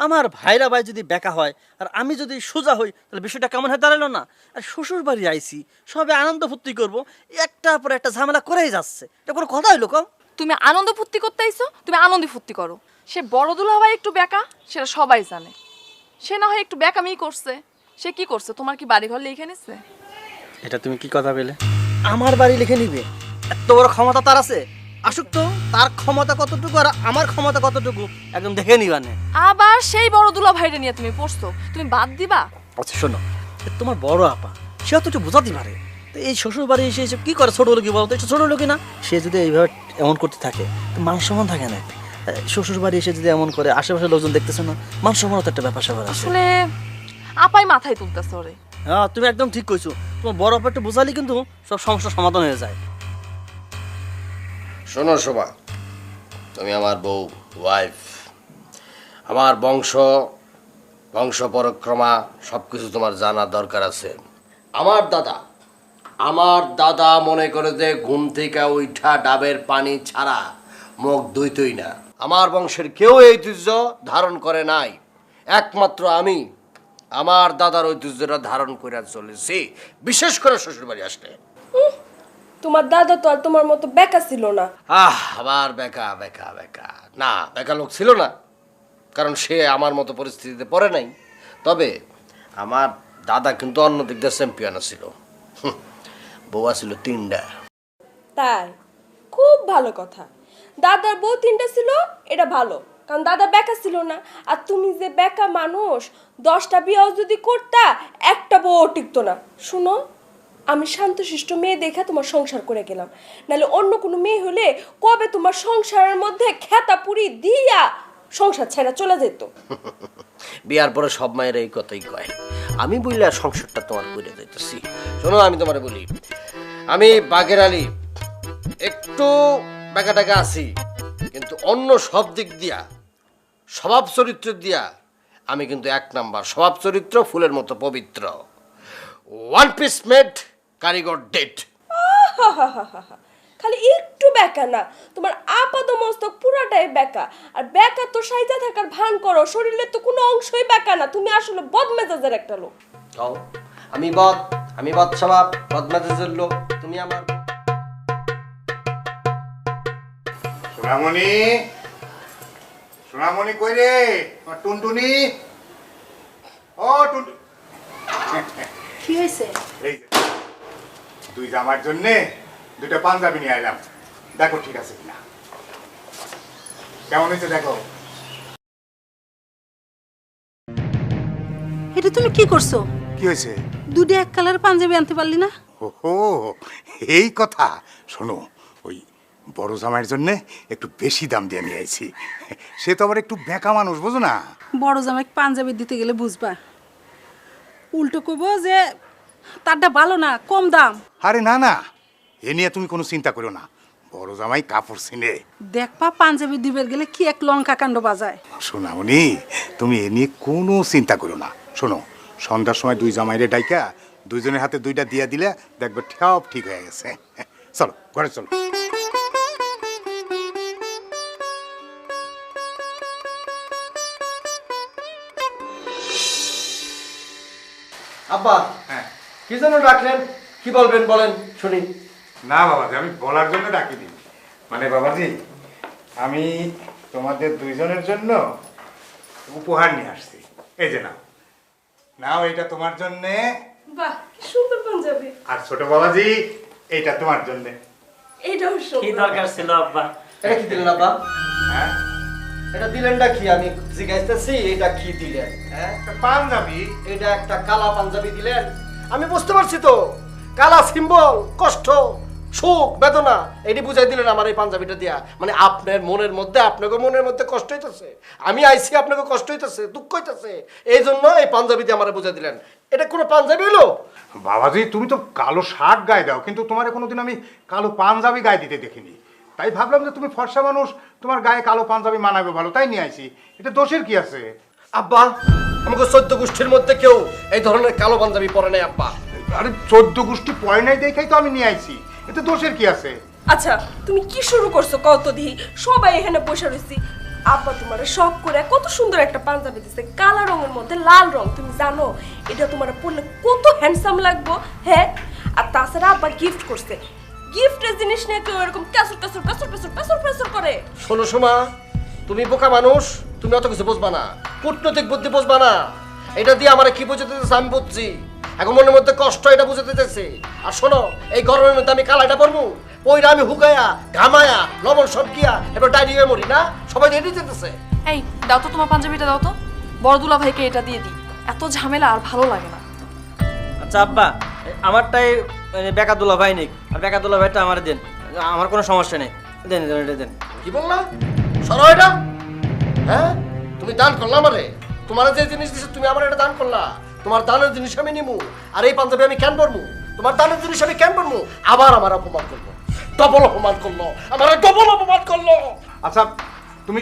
[SPEAKER 4] আমার ভাইরা ভাই যদি বেকা হয় আর আমি যদি সোজা হই তাহলে বিষয়টা কেমন হয়ে দাঁড়ালো না? আর শ্বশুর বাড়ি আইছি, সবে আনন্দ ফুর্তি করবো, একটা পর একটা ঝামেলা করেই যাচ্ছে। এটা কোনো কথা হইলো কম?
[SPEAKER 7] তুমি আনন্দ ফুর্তি করতে আইছো, তুমি আনন্দ ফুর্তি করো। সে বড় দুলা ভাই একটু বেকা, সেটা সবাই জানে। সে না হয় একটু বেকামি করছে, সে কি করছে? তোমার কি বাড়ি ঘর লিখে নিচ্ছে?
[SPEAKER 4] এটা তুমি কি কথা পেলে? আমার বাড়ি লিখে নিবে? এত বড় ক্ষমতা তার আছে? আসুক তো, তার ক্ষমতা কতটুকু আর আমার ক্ষমতা কতটুকু একদম দেখে নিবানে।
[SPEAKER 7] আবার সেই বড় দুলা ভাইরে নিয়ে তুমি পড়ছো, তুমি বাদ দিবা?
[SPEAKER 4] আচ্ছা শোনো, তোমার বড় আপা সে তো একটু বোঝাতে পারে। তো এই শ্বশুর বাড়ি এসে এসে কি করে? ছোট লোকই বলতো, একটু ছোট লোকই না? সে যদি এইভাবে এমন করতে থাকে তো মান সম্মান থাকে না। শ্বশুর বাড়ি এসে যদি এমন করে, আশেপাশের লোকজন দেখতেছে না, মান সম্মানও তো একটা ব্যাপার স্যাপার আছে।
[SPEAKER 7] আসলে আপাই মাথায় তুলতেছে ওরে।
[SPEAKER 4] হ্যাঁ তুমি একদম ঠিক কইছো। তোমার বড় আপা একটু বোঝালি কিন্তু সব সমস্যার সমাধান হয়ে যায়।
[SPEAKER 1] শোনো শোভা, তুমি আমার বউ, ওয়াইফ। আমার বংশ পরক্রমা সব কিছু তোমার জানা দরকার আছে। আমার দাদা মনে করে যে ঘুম থেকে উঠা ডাবের পানি ছাড়া মুখ ধুইতই না। আমার বংশের কেউ এই ঐতিহ্য ধারণ করে নাই, একমাত্র আমি আমার দাদার ঐতিহ্যটা ধারণ করে চলেছি, বিশেষ করে শ্বশুরবাড়ি আসলে।
[SPEAKER 2] তোমার দাদা তো আর তোমার মতো বেকা ছিল না।
[SPEAKER 1] আবার বেকা বেকা বেকা না, বেকা লোক ছিল না, কারণ সে আমার মতো পরিস্থিতিতে পড়ে নাই। তবে আমার দাদা কিন্তু অন্য দিক দিয়ে চ্যাম্পিয়ন ছিল। বউ ছিল 3টা।
[SPEAKER 2] তাই? খুব ভালো কথা। দাদার বউ 3টা ছিল, এটা ভালো, কারণ দাদা বেকা ছিল না। আর তুমি যে বেকা মানুষ, 10টা বিয়েও যদি করতা, একটা বউ টিকতো না। শুনো, আমি শান্তশিষ্ট মেয়ে দেখে তোমার সংসার করে গেলাম, নাহলে অন্য কোনো মেয়ে হলে কবে তোমার সংসারের মধ্যে খেতা পুরি দিয়া সংসার ছেড়ে চলে যেত।
[SPEAKER 1] বিয়ার পরে সব মায়ের এই কথাই কয়। আমি বললে সংসারটা তোমার করে দিতেছি। শোনো, আমি তোমার বলি, আমি বাগের আলী একটু বেকা টাকা আছি, কিন্তু অন্য সব দিক দিয়া, স্বভাব চরিত্র দিয়া আমি কিন্তু 1 নাম্বার। স্বভাব চরিত্র ফুলের মতো পবিত্র। 1 পিস মেড, কারিগর ডেট।
[SPEAKER 2] খালি একটু বেকা না, তোমার আপাত মস্তক পুরাটাই বেকা। আর বেকা তো সাইজা থাকার ভান করো, শরীরের তো কোনো অংশই বেকা না। তুমি আসলে বদমেজাজের একটা লোক।
[SPEAKER 1] আমি বদ স্বভাব, বদমেজাজের লোক। তুমি আমার
[SPEAKER 6] সোনামণি কই রে? টুনটুনি, ও টুনটুনি,
[SPEAKER 8] কি হয়েছে?
[SPEAKER 6] এই যে, তুই জামার জন্যে 2টা পাঞ্জাবি নিয়ে এলাম, দেখো ঠিক আছে কিনা। কেমন হয়েছে দেখো।
[SPEAKER 8] এটা তুমি কি করছো?
[SPEAKER 6] কি হয়েছে?
[SPEAKER 8] 2টা এক কালার পাঞ্জাবি আনতে পারলি না?
[SPEAKER 6] ওহো, এই কথা। শোনো, ওই বড় জামাইয়ের জন্য একটু বেশি দাম দিয়ে নিয়ে আইছি। সে তো আবার একটু বেঁকা মানুষ, বুঝো না?
[SPEAKER 8] বড় জামাই পাঞ্জাবি দিতে গেলে বুঝবা, উল্টো কইব যে তারটা ভালো না, কম দাম।
[SPEAKER 6] আরে না না, এ নিয়ে তুমি কোনো চিন্তা করো না। বড় জামাই কাপড় চিনে।
[SPEAKER 8] দেখবা পাঞ্জাবি দিবের গেলে কি এক লঙ্কা কাণ্ড বাজায়।
[SPEAKER 6] শোনামনি, তুমি এ নিয়ে কোনো চিন্তা করো না। শোনো, সন্ধ্যার সময় 2 জামাইরে ডাইকা 2জনের হাতে 2টা দিয়া দিলে দেখবে সব ঠিক হয়ে গেছে। চলো ঘরে চলো।
[SPEAKER 1] আব্বা,
[SPEAKER 6] হ্যাঁ।
[SPEAKER 1] কি জন্য ডাকলেন? কি বলবেন বলেন শুনি।
[SPEAKER 6] না বাবাজি, আমি বলার জন্য ডাকিনি। মানে বাবাজি, আমি তোমাদের 2জনের জন্য উপহার নিয়ে আসছি। এই যে নাও, নাও, এটা তোমার জন্যে।
[SPEAKER 2] বাহ, কি সুন্দর পাঞ্জাবি।
[SPEAKER 6] আর ছোট বাবাজি, এইটা তোমার জন্যে।
[SPEAKER 2] এইটাও
[SPEAKER 4] কি
[SPEAKER 2] সুন্দর।
[SPEAKER 4] দরকার ছিল আব্বা?
[SPEAKER 1] এটা কি দিলেন আব্বা?
[SPEAKER 6] হ্যাঁ,
[SPEAKER 1] এটা দিলেনটা কি? আমি জিজ্ঞাসতেছি, এটা কি দিলেন? হ্যাঁ,
[SPEAKER 6] একটা পাঞ্জাবি।
[SPEAKER 1] এটা একটা কালা পাঞ্জাবি দিলেন। আমি বুঝতে পারছি তো, কালা সিম্বল, কষ্ট, সুখ, বেদনা, এটি বুঝাই দিলেন আমার এই পাঞ্জাবিটা দিয়া। মানে আপনার মনের মধ্যে, আপনাকে মনের মধ্যে কষ্ট হইতেছে, আমি আইছি আপনাকে কষ্ট হইতেছে, দুঃখ হইতেছে, এই জন্য এই পাঞ্জাবি দিয়ে আমার বুঝাই দিলেন। এটা কোনো পাঞ্জাবি হলো?
[SPEAKER 6] বাবাজি তুমি তো কালো শার্ট গায়ে দাও, কিন্তু তোমার কোনোদিন আমি কালো পাঞ্জাবি গায়ে দিতে দেখিনি। তাই ভাবলাম যে তুমি ফর্সা মানুষ, তোমার গায়ে কালো পাঞ্জাবি মানাবে ভালো, তাই নিয়ে আইছি। এটা দোষের কি আছে?
[SPEAKER 1] আব্বা, আমাকে 14 গোষ্ঠীর মধ্যে কেউ এই ধরনের কালো পাঞ্জাবি পরে নাই আব্বা।
[SPEAKER 6] আরে 14 গোষ্ঠী পয় নাই দেখাই তো আমি নিয়ে আইছি, এতে দোষের কি আছে?
[SPEAKER 2] আচ্ছা তুমি কি শুরু করছো কত দিহি? সবাই এখানে বসে রয়েছি, আব্বা তোমার শখ করে কত সুন্দর একটা পাঞ্জাবি দিছে, কালো রঙের মধ্যে লাল রং। তুমি জানো এটা তোমার পরলে কত হ্যান্ডসাম লাগবো? হ্যাঁ, আর তাছাড়া আব্বা গিফট করছে। গিফটের জিনিস নিয়ে কেউ এরকম কাসুর কাসুর কাসুর কাসুর কাসুর কাসুর করে?
[SPEAKER 1] শোনো সোমা, তুমি বোকা মানুষ, তুমি অত কিছু বুঝবা না, কূটনৈতিক বুদ্ধি বুঝবা না। এটা দিয়ে আমার কি বুঝতে দিতেছে আমি বুঝছি, এখন মনের মধ্যে কষ্ট এটা বুঝতে দিতেছে। আর শোনো, এই গরমের মধ্যে আমি কালাটা পরবো, ওইটা আমি হুকায়া ঘামায়া লবণ সব গিয়া এবার ডাইরি হয়ে মরি না? সবাই রেডি যেতেছে।
[SPEAKER 7] এই দাও তো তোমার পাঞ্জাবিটা দাও তো, বড় দুলা ভাইকে এটা দিয়ে দিই, এত ঝামেলা আর ভালো লাগে না।
[SPEAKER 4] আচ্ছা আব্বা, আমারটাই বেকা দুলা ভাই নিক, আর বেকা দুলা ভাইটা আমার দেন, আমার কোনো সমস্যা নেই, দেন দেন এটা দেন।
[SPEAKER 1] কি বললা? সরো এটা। হ্যাঁ, তুমি দান করলা আমারে, তোমার যে জিনিস দিছে তুমি আমার এটা দান করলা, তোমার দানের জিনিস আমি নিমু, আর এই পাঞ্জাবি আমি কেন পরবো? তোমার দানের জিনিস আমি কেন পরবো? আবার আমার অপমান করলো, ডবল অপমান করলো, আমার ডবল অপমান করলো।
[SPEAKER 6] আচ্ছা তুমি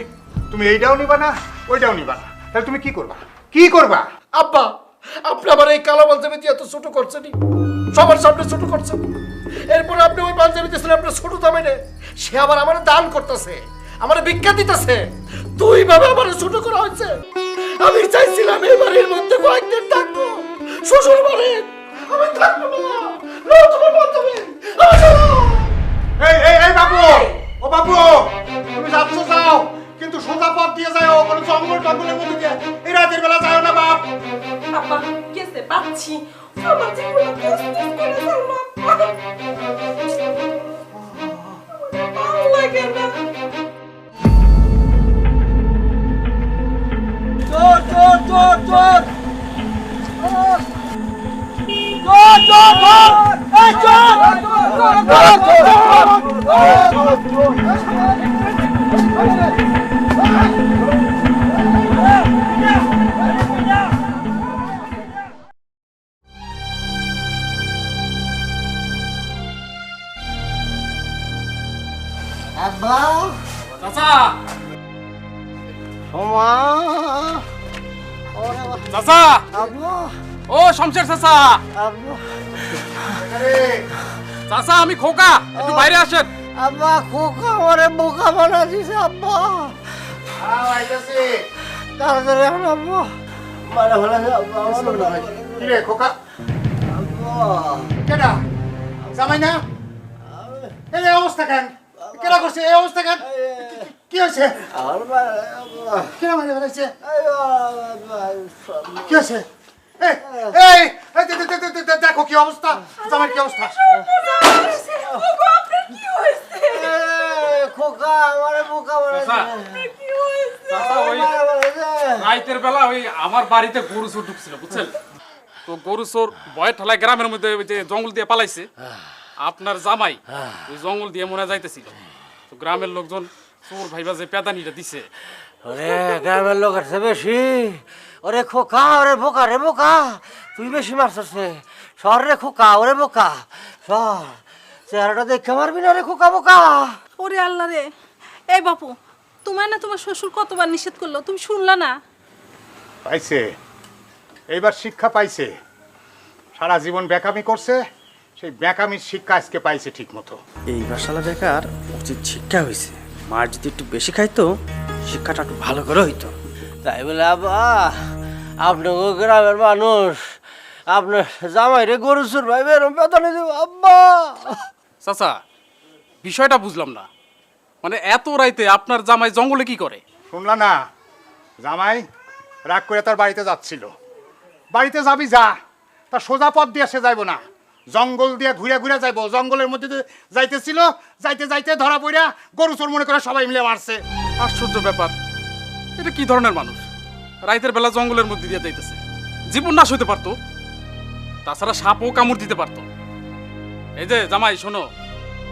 [SPEAKER 6] তুমি এইটাও নিবা না, ওইটাও নিবা না, তাহলে তুমি কি করবা? কি করবা?
[SPEAKER 1] আব্বা, আপনি আমার এই কালো পাঞ্জাবি দিয়ে এত ছোট করছেনই, সবার সামনে ছোট করছেন। এরপরে আপনি ওই পাঞ্জাবি দিয়েছেন আপনার ছোট দামে নে, সে আবার আমার দান করতেছে, আমার ভিক্ষা দিতেছে, দুই ভাবে আমার ছোট করা হয়েছে। আমি চাইছিলাম এই বাড়ির মধ্যে কয়েকদিন থাকবো, শ্বশুর বাড়ি আমি থাকবো না, নাও তোমার পাঞ্জাবি,
[SPEAKER 6] এই এই এই বাবু, ও বাবু, তুমি যাচ্ছ যাও, কিন্তু সোজা পথ দিয়ে যাও, কোনো জঙ্গল টঙ্গলের মধ্যে দিয়ে এই রাতের বেলা যাও না বাপ।
[SPEAKER 2] আব্বা কেসে পাচ্ছি, আমার জীবনে কষ্ট করে যাবো আব্বা, ভালো লাগে না।
[SPEAKER 3] চোর চোর চোর চোর চোর চোর চোর এই চোর
[SPEAKER 1] আব্বা,
[SPEAKER 9] চাচা
[SPEAKER 1] সোমা,
[SPEAKER 9] চাচা,
[SPEAKER 1] আব্বা,
[SPEAKER 9] ও শমশের চাচা,
[SPEAKER 1] আব্বা,
[SPEAKER 9] চাচা আমি খোকা, একটু বাইরে আসেন।
[SPEAKER 1] আব্বা, খোকা আমারে বোকা বানা দিছে আব্বা,
[SPEAKER 6] আইতাছি।
[SPEAKER 1] তাড়াতাড়ি এখন আব্বা, মারা ফেলা আব্বা,
[SPEAKER 6] কি রে খোকা?
[SPEAKER 1] আব্বা,
[SPEAKER 6] কেডা? জামাই না? এই অবস্থা কেন? কেডা করছে এই অবস্থা কেন? কি হয়েছে?
[SPEAKER 1] আমার মারা আব্বা,
[SPEAKER 6] কেডা মারা ফেলাইছে?
[SPEAKER 1] আব্বা,
[SPEAKER 6] কি হয়েছে? এই এই এই দেখো কি অবস্থা, জামাই কি অবস্থা?
[SPEAKER 2] ওগো আপনার কি হয়েছে?
[SPEAKER 1] খোকা আমারে বোকা বানা
[SPEAKER 9] চাচা,
[SPEAKER 1] দিছে,
[SPEAKER 2] কি হয়েছে?
[SPEAKER 9] চাচা ওই
[SPEAKER 1] মারা ফেলাইছে।
[SPEAKER 9] রাইতের বেলা ওই আমার বাড়িতে গরু চোর ঢুকছিল বুঝছেন, তো গরু চোর ভয় ঠেলায় গ্রামের মধ্যে ওই যে জঙ্গল দিয়ে পালাইছে। আপনার জামাই ওই জঙ্গল দিয়ে মনে যাইতেছিল, তো গ্রামের লোকজন চোর ভাইবা যে পেদানিটা দিছে।
[SPEAKER 1] ওরে গ্রামের লোক আছে বেশি, ওরে খোকা, ওরে বোকা রে বোকা, তুই বেশি মারছিস রে, সর রে খোকা, ওরে বোকা সর, চেহারাটা দেখে মারবি না রে খোকা বোকা।
[SPEAKER 8] ওরে আল্লাহ রে, এই বাপু, তোমার না তোমার শ্বশুর কতবার নিষেধ করলো, তুমি শুনলা না?
[SPEAKER 6] পাইছে, এইবার শিক্ষা পাইছে। সারা জীবন বেকামি করছে, সেই বেকামির শিক্ষা আজকে পাইছে ঠিক মতো।
[SPEAKER 4] এইবার শালা বেকার উচিত শিক্ষা হয়েছে, মার যদি একটু বেশি খাইতো শিক্ষাটা একটু ভালো করে হইতো।
[SPEAKER 1] তাই বলে আব্বা, আপনার গ্রামের মানুষ আপনার জামাই রে গরু চুর ভাই বেরম পেতানি দেব আব্বা।
[SPEAKER 9] চাচা বিষয়টা বুঝলাম না, মানে এত রাইতে আপনার জামাই জঙ্গলে কি করে?
[SPEAKER 6] শুনলা না, জামাই রাগ করে তার বাড়িতে যাচ্ছিল। বাড়িতে যাবি যা, তার সোজা পথ দিয়ে সে যাইব না, জঙ্গল দিয়ে ঘুরে ঘুরে যাইব। জঙ্গলের মধ্যে দিয়ে যাইতেছিল, যাইতে যাইতে ধরা পড়া গরু চোর মনে করে সবাই মিলে মারছে।
[SPEAKER 9] আশ্চর্য ব্যাপার, এটা কি ধরনের মানুষ? রাইতের বেলা জঙ্গলের মধ্যে দিয়ে যাইতেছে, জীবন নাশ হইতে পারতো, তাছাড়া সাপও কামড় দিতে পারতো। এই যে জামাই শোনো,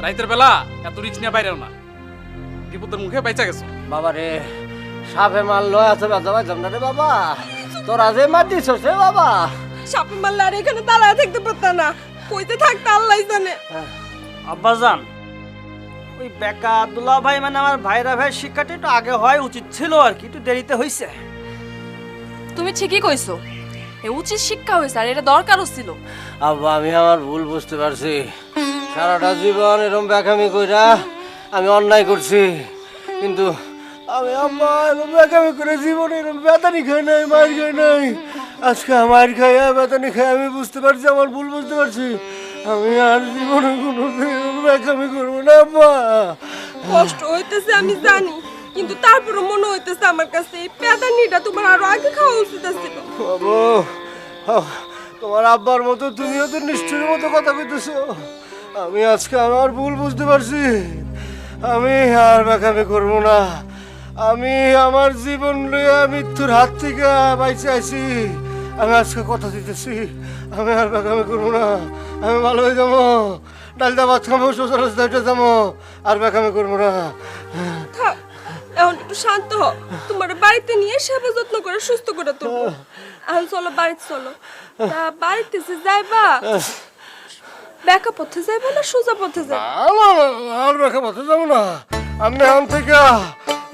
[SPEAKER 9] রাইতের বেলা এত রিক্স নিয়ে বাইরেও না, বিপদের মুখে বাইচা গেছো।
[SPEAKER 1] বাবা রে, সাপে মারলো এত ব্যথা পাইতাম না রে বাবা, তোরা যে মার দিছস রে বাবা,
[SPEAKER 2] সাপে মারলে আর এখানে দাঁড়ায় থাকতে পারতাম না, কইতে থাকতে আল্লাহ জানে।
[SPEAKER 4] আব্বাজান, ওই বেকা দুলা ভাই মানে আমার ভাইরা ভাই শিক্ষাটা একটু আগে হয় উচিত ছিল আর কি, একটু দেরিতে হয়েছে।
[SPEAKER 7] তুমি ঠিকই কইছো, এ উচিত শিক্ষা হয়েছে আর এটা দরকারও ছিল।
[SPEAKER 1] আব্বা আমি আমার ভুল বুঝতে পারছি, সারাটা জীবন এরকম বেকামি কইরা আমি অন্যায় করছি, কিন্তু আমি আম্মা এরকম বেকামি করে জীবনে এরকম বেতানি খাই নাই, মার খাই নাই। আজকে মার খাইয়া বেতানি খাই আমি বুঝতে পারছি, আমার ভুল বুঝতে পারছি। আমি আর জীবনে কোনো বেকামি করবো না আম্মা।
[SPEAKER 2] কষ্ট হইতেছে আমি জানি, কিন্তু তারপরে মনে হইতেছে আমার কাছে এই পেদানিটা তোমার আরো আগে খাওয়া উচিত ছিল।
[SPEAKER 1] বাবু, তোমার আব্বার মতো তুমিও তো নিষ্ঠুরের মতো কথা কইতেছো। আমি আজকে আমার ভুল বুঝতে পারছি, আমি আর বেকামি করবো না। আমি আমার জীবন লইয়া মৃত্যুর হাত থেকে বাইচে আইছি, আমি আজকে কথা দিতেছি আমি আর বেকামি করবো না। আমি ভালো হয়ে যাবো, ডালদা ভাত খাবো, শ্বশুর রাস্তায় যাবো, আর বেকামি করবো না।
[SPEAKER 2] থাক, এখন একটু শান্ত হও, তোমার বাড়িতে নিয়ে সেবা যত্ন করে সুস্থ করে তুলবো। এখন চলো বাড়িতে চলো। তা বাড়িতে যে যাইবা, বেকা পথে যাইবা না সোজা পথে যাইবা?
[SPEAKER 1] আর বেকা পথে যাবো না, আমি এখন থেকে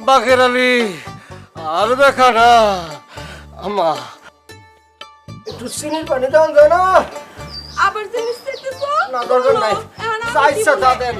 [SPEAKER 1] বাকের আলী আর বেকা না। আম্মা একটু চিনির পানি দাও, যায় না?
[SPEAKER 2] আবার জিনিস চাইতেছো?
[SPEAKER 1] না দরকার নাই,
[SPEAKER 2] এখন আমি
[SPEAKER 1] চাইছা
[SPEAKER 2] দিব
[SPEAKER 1] তা
[SPEAKER 2] না।
[SPEAKER 1] দেন।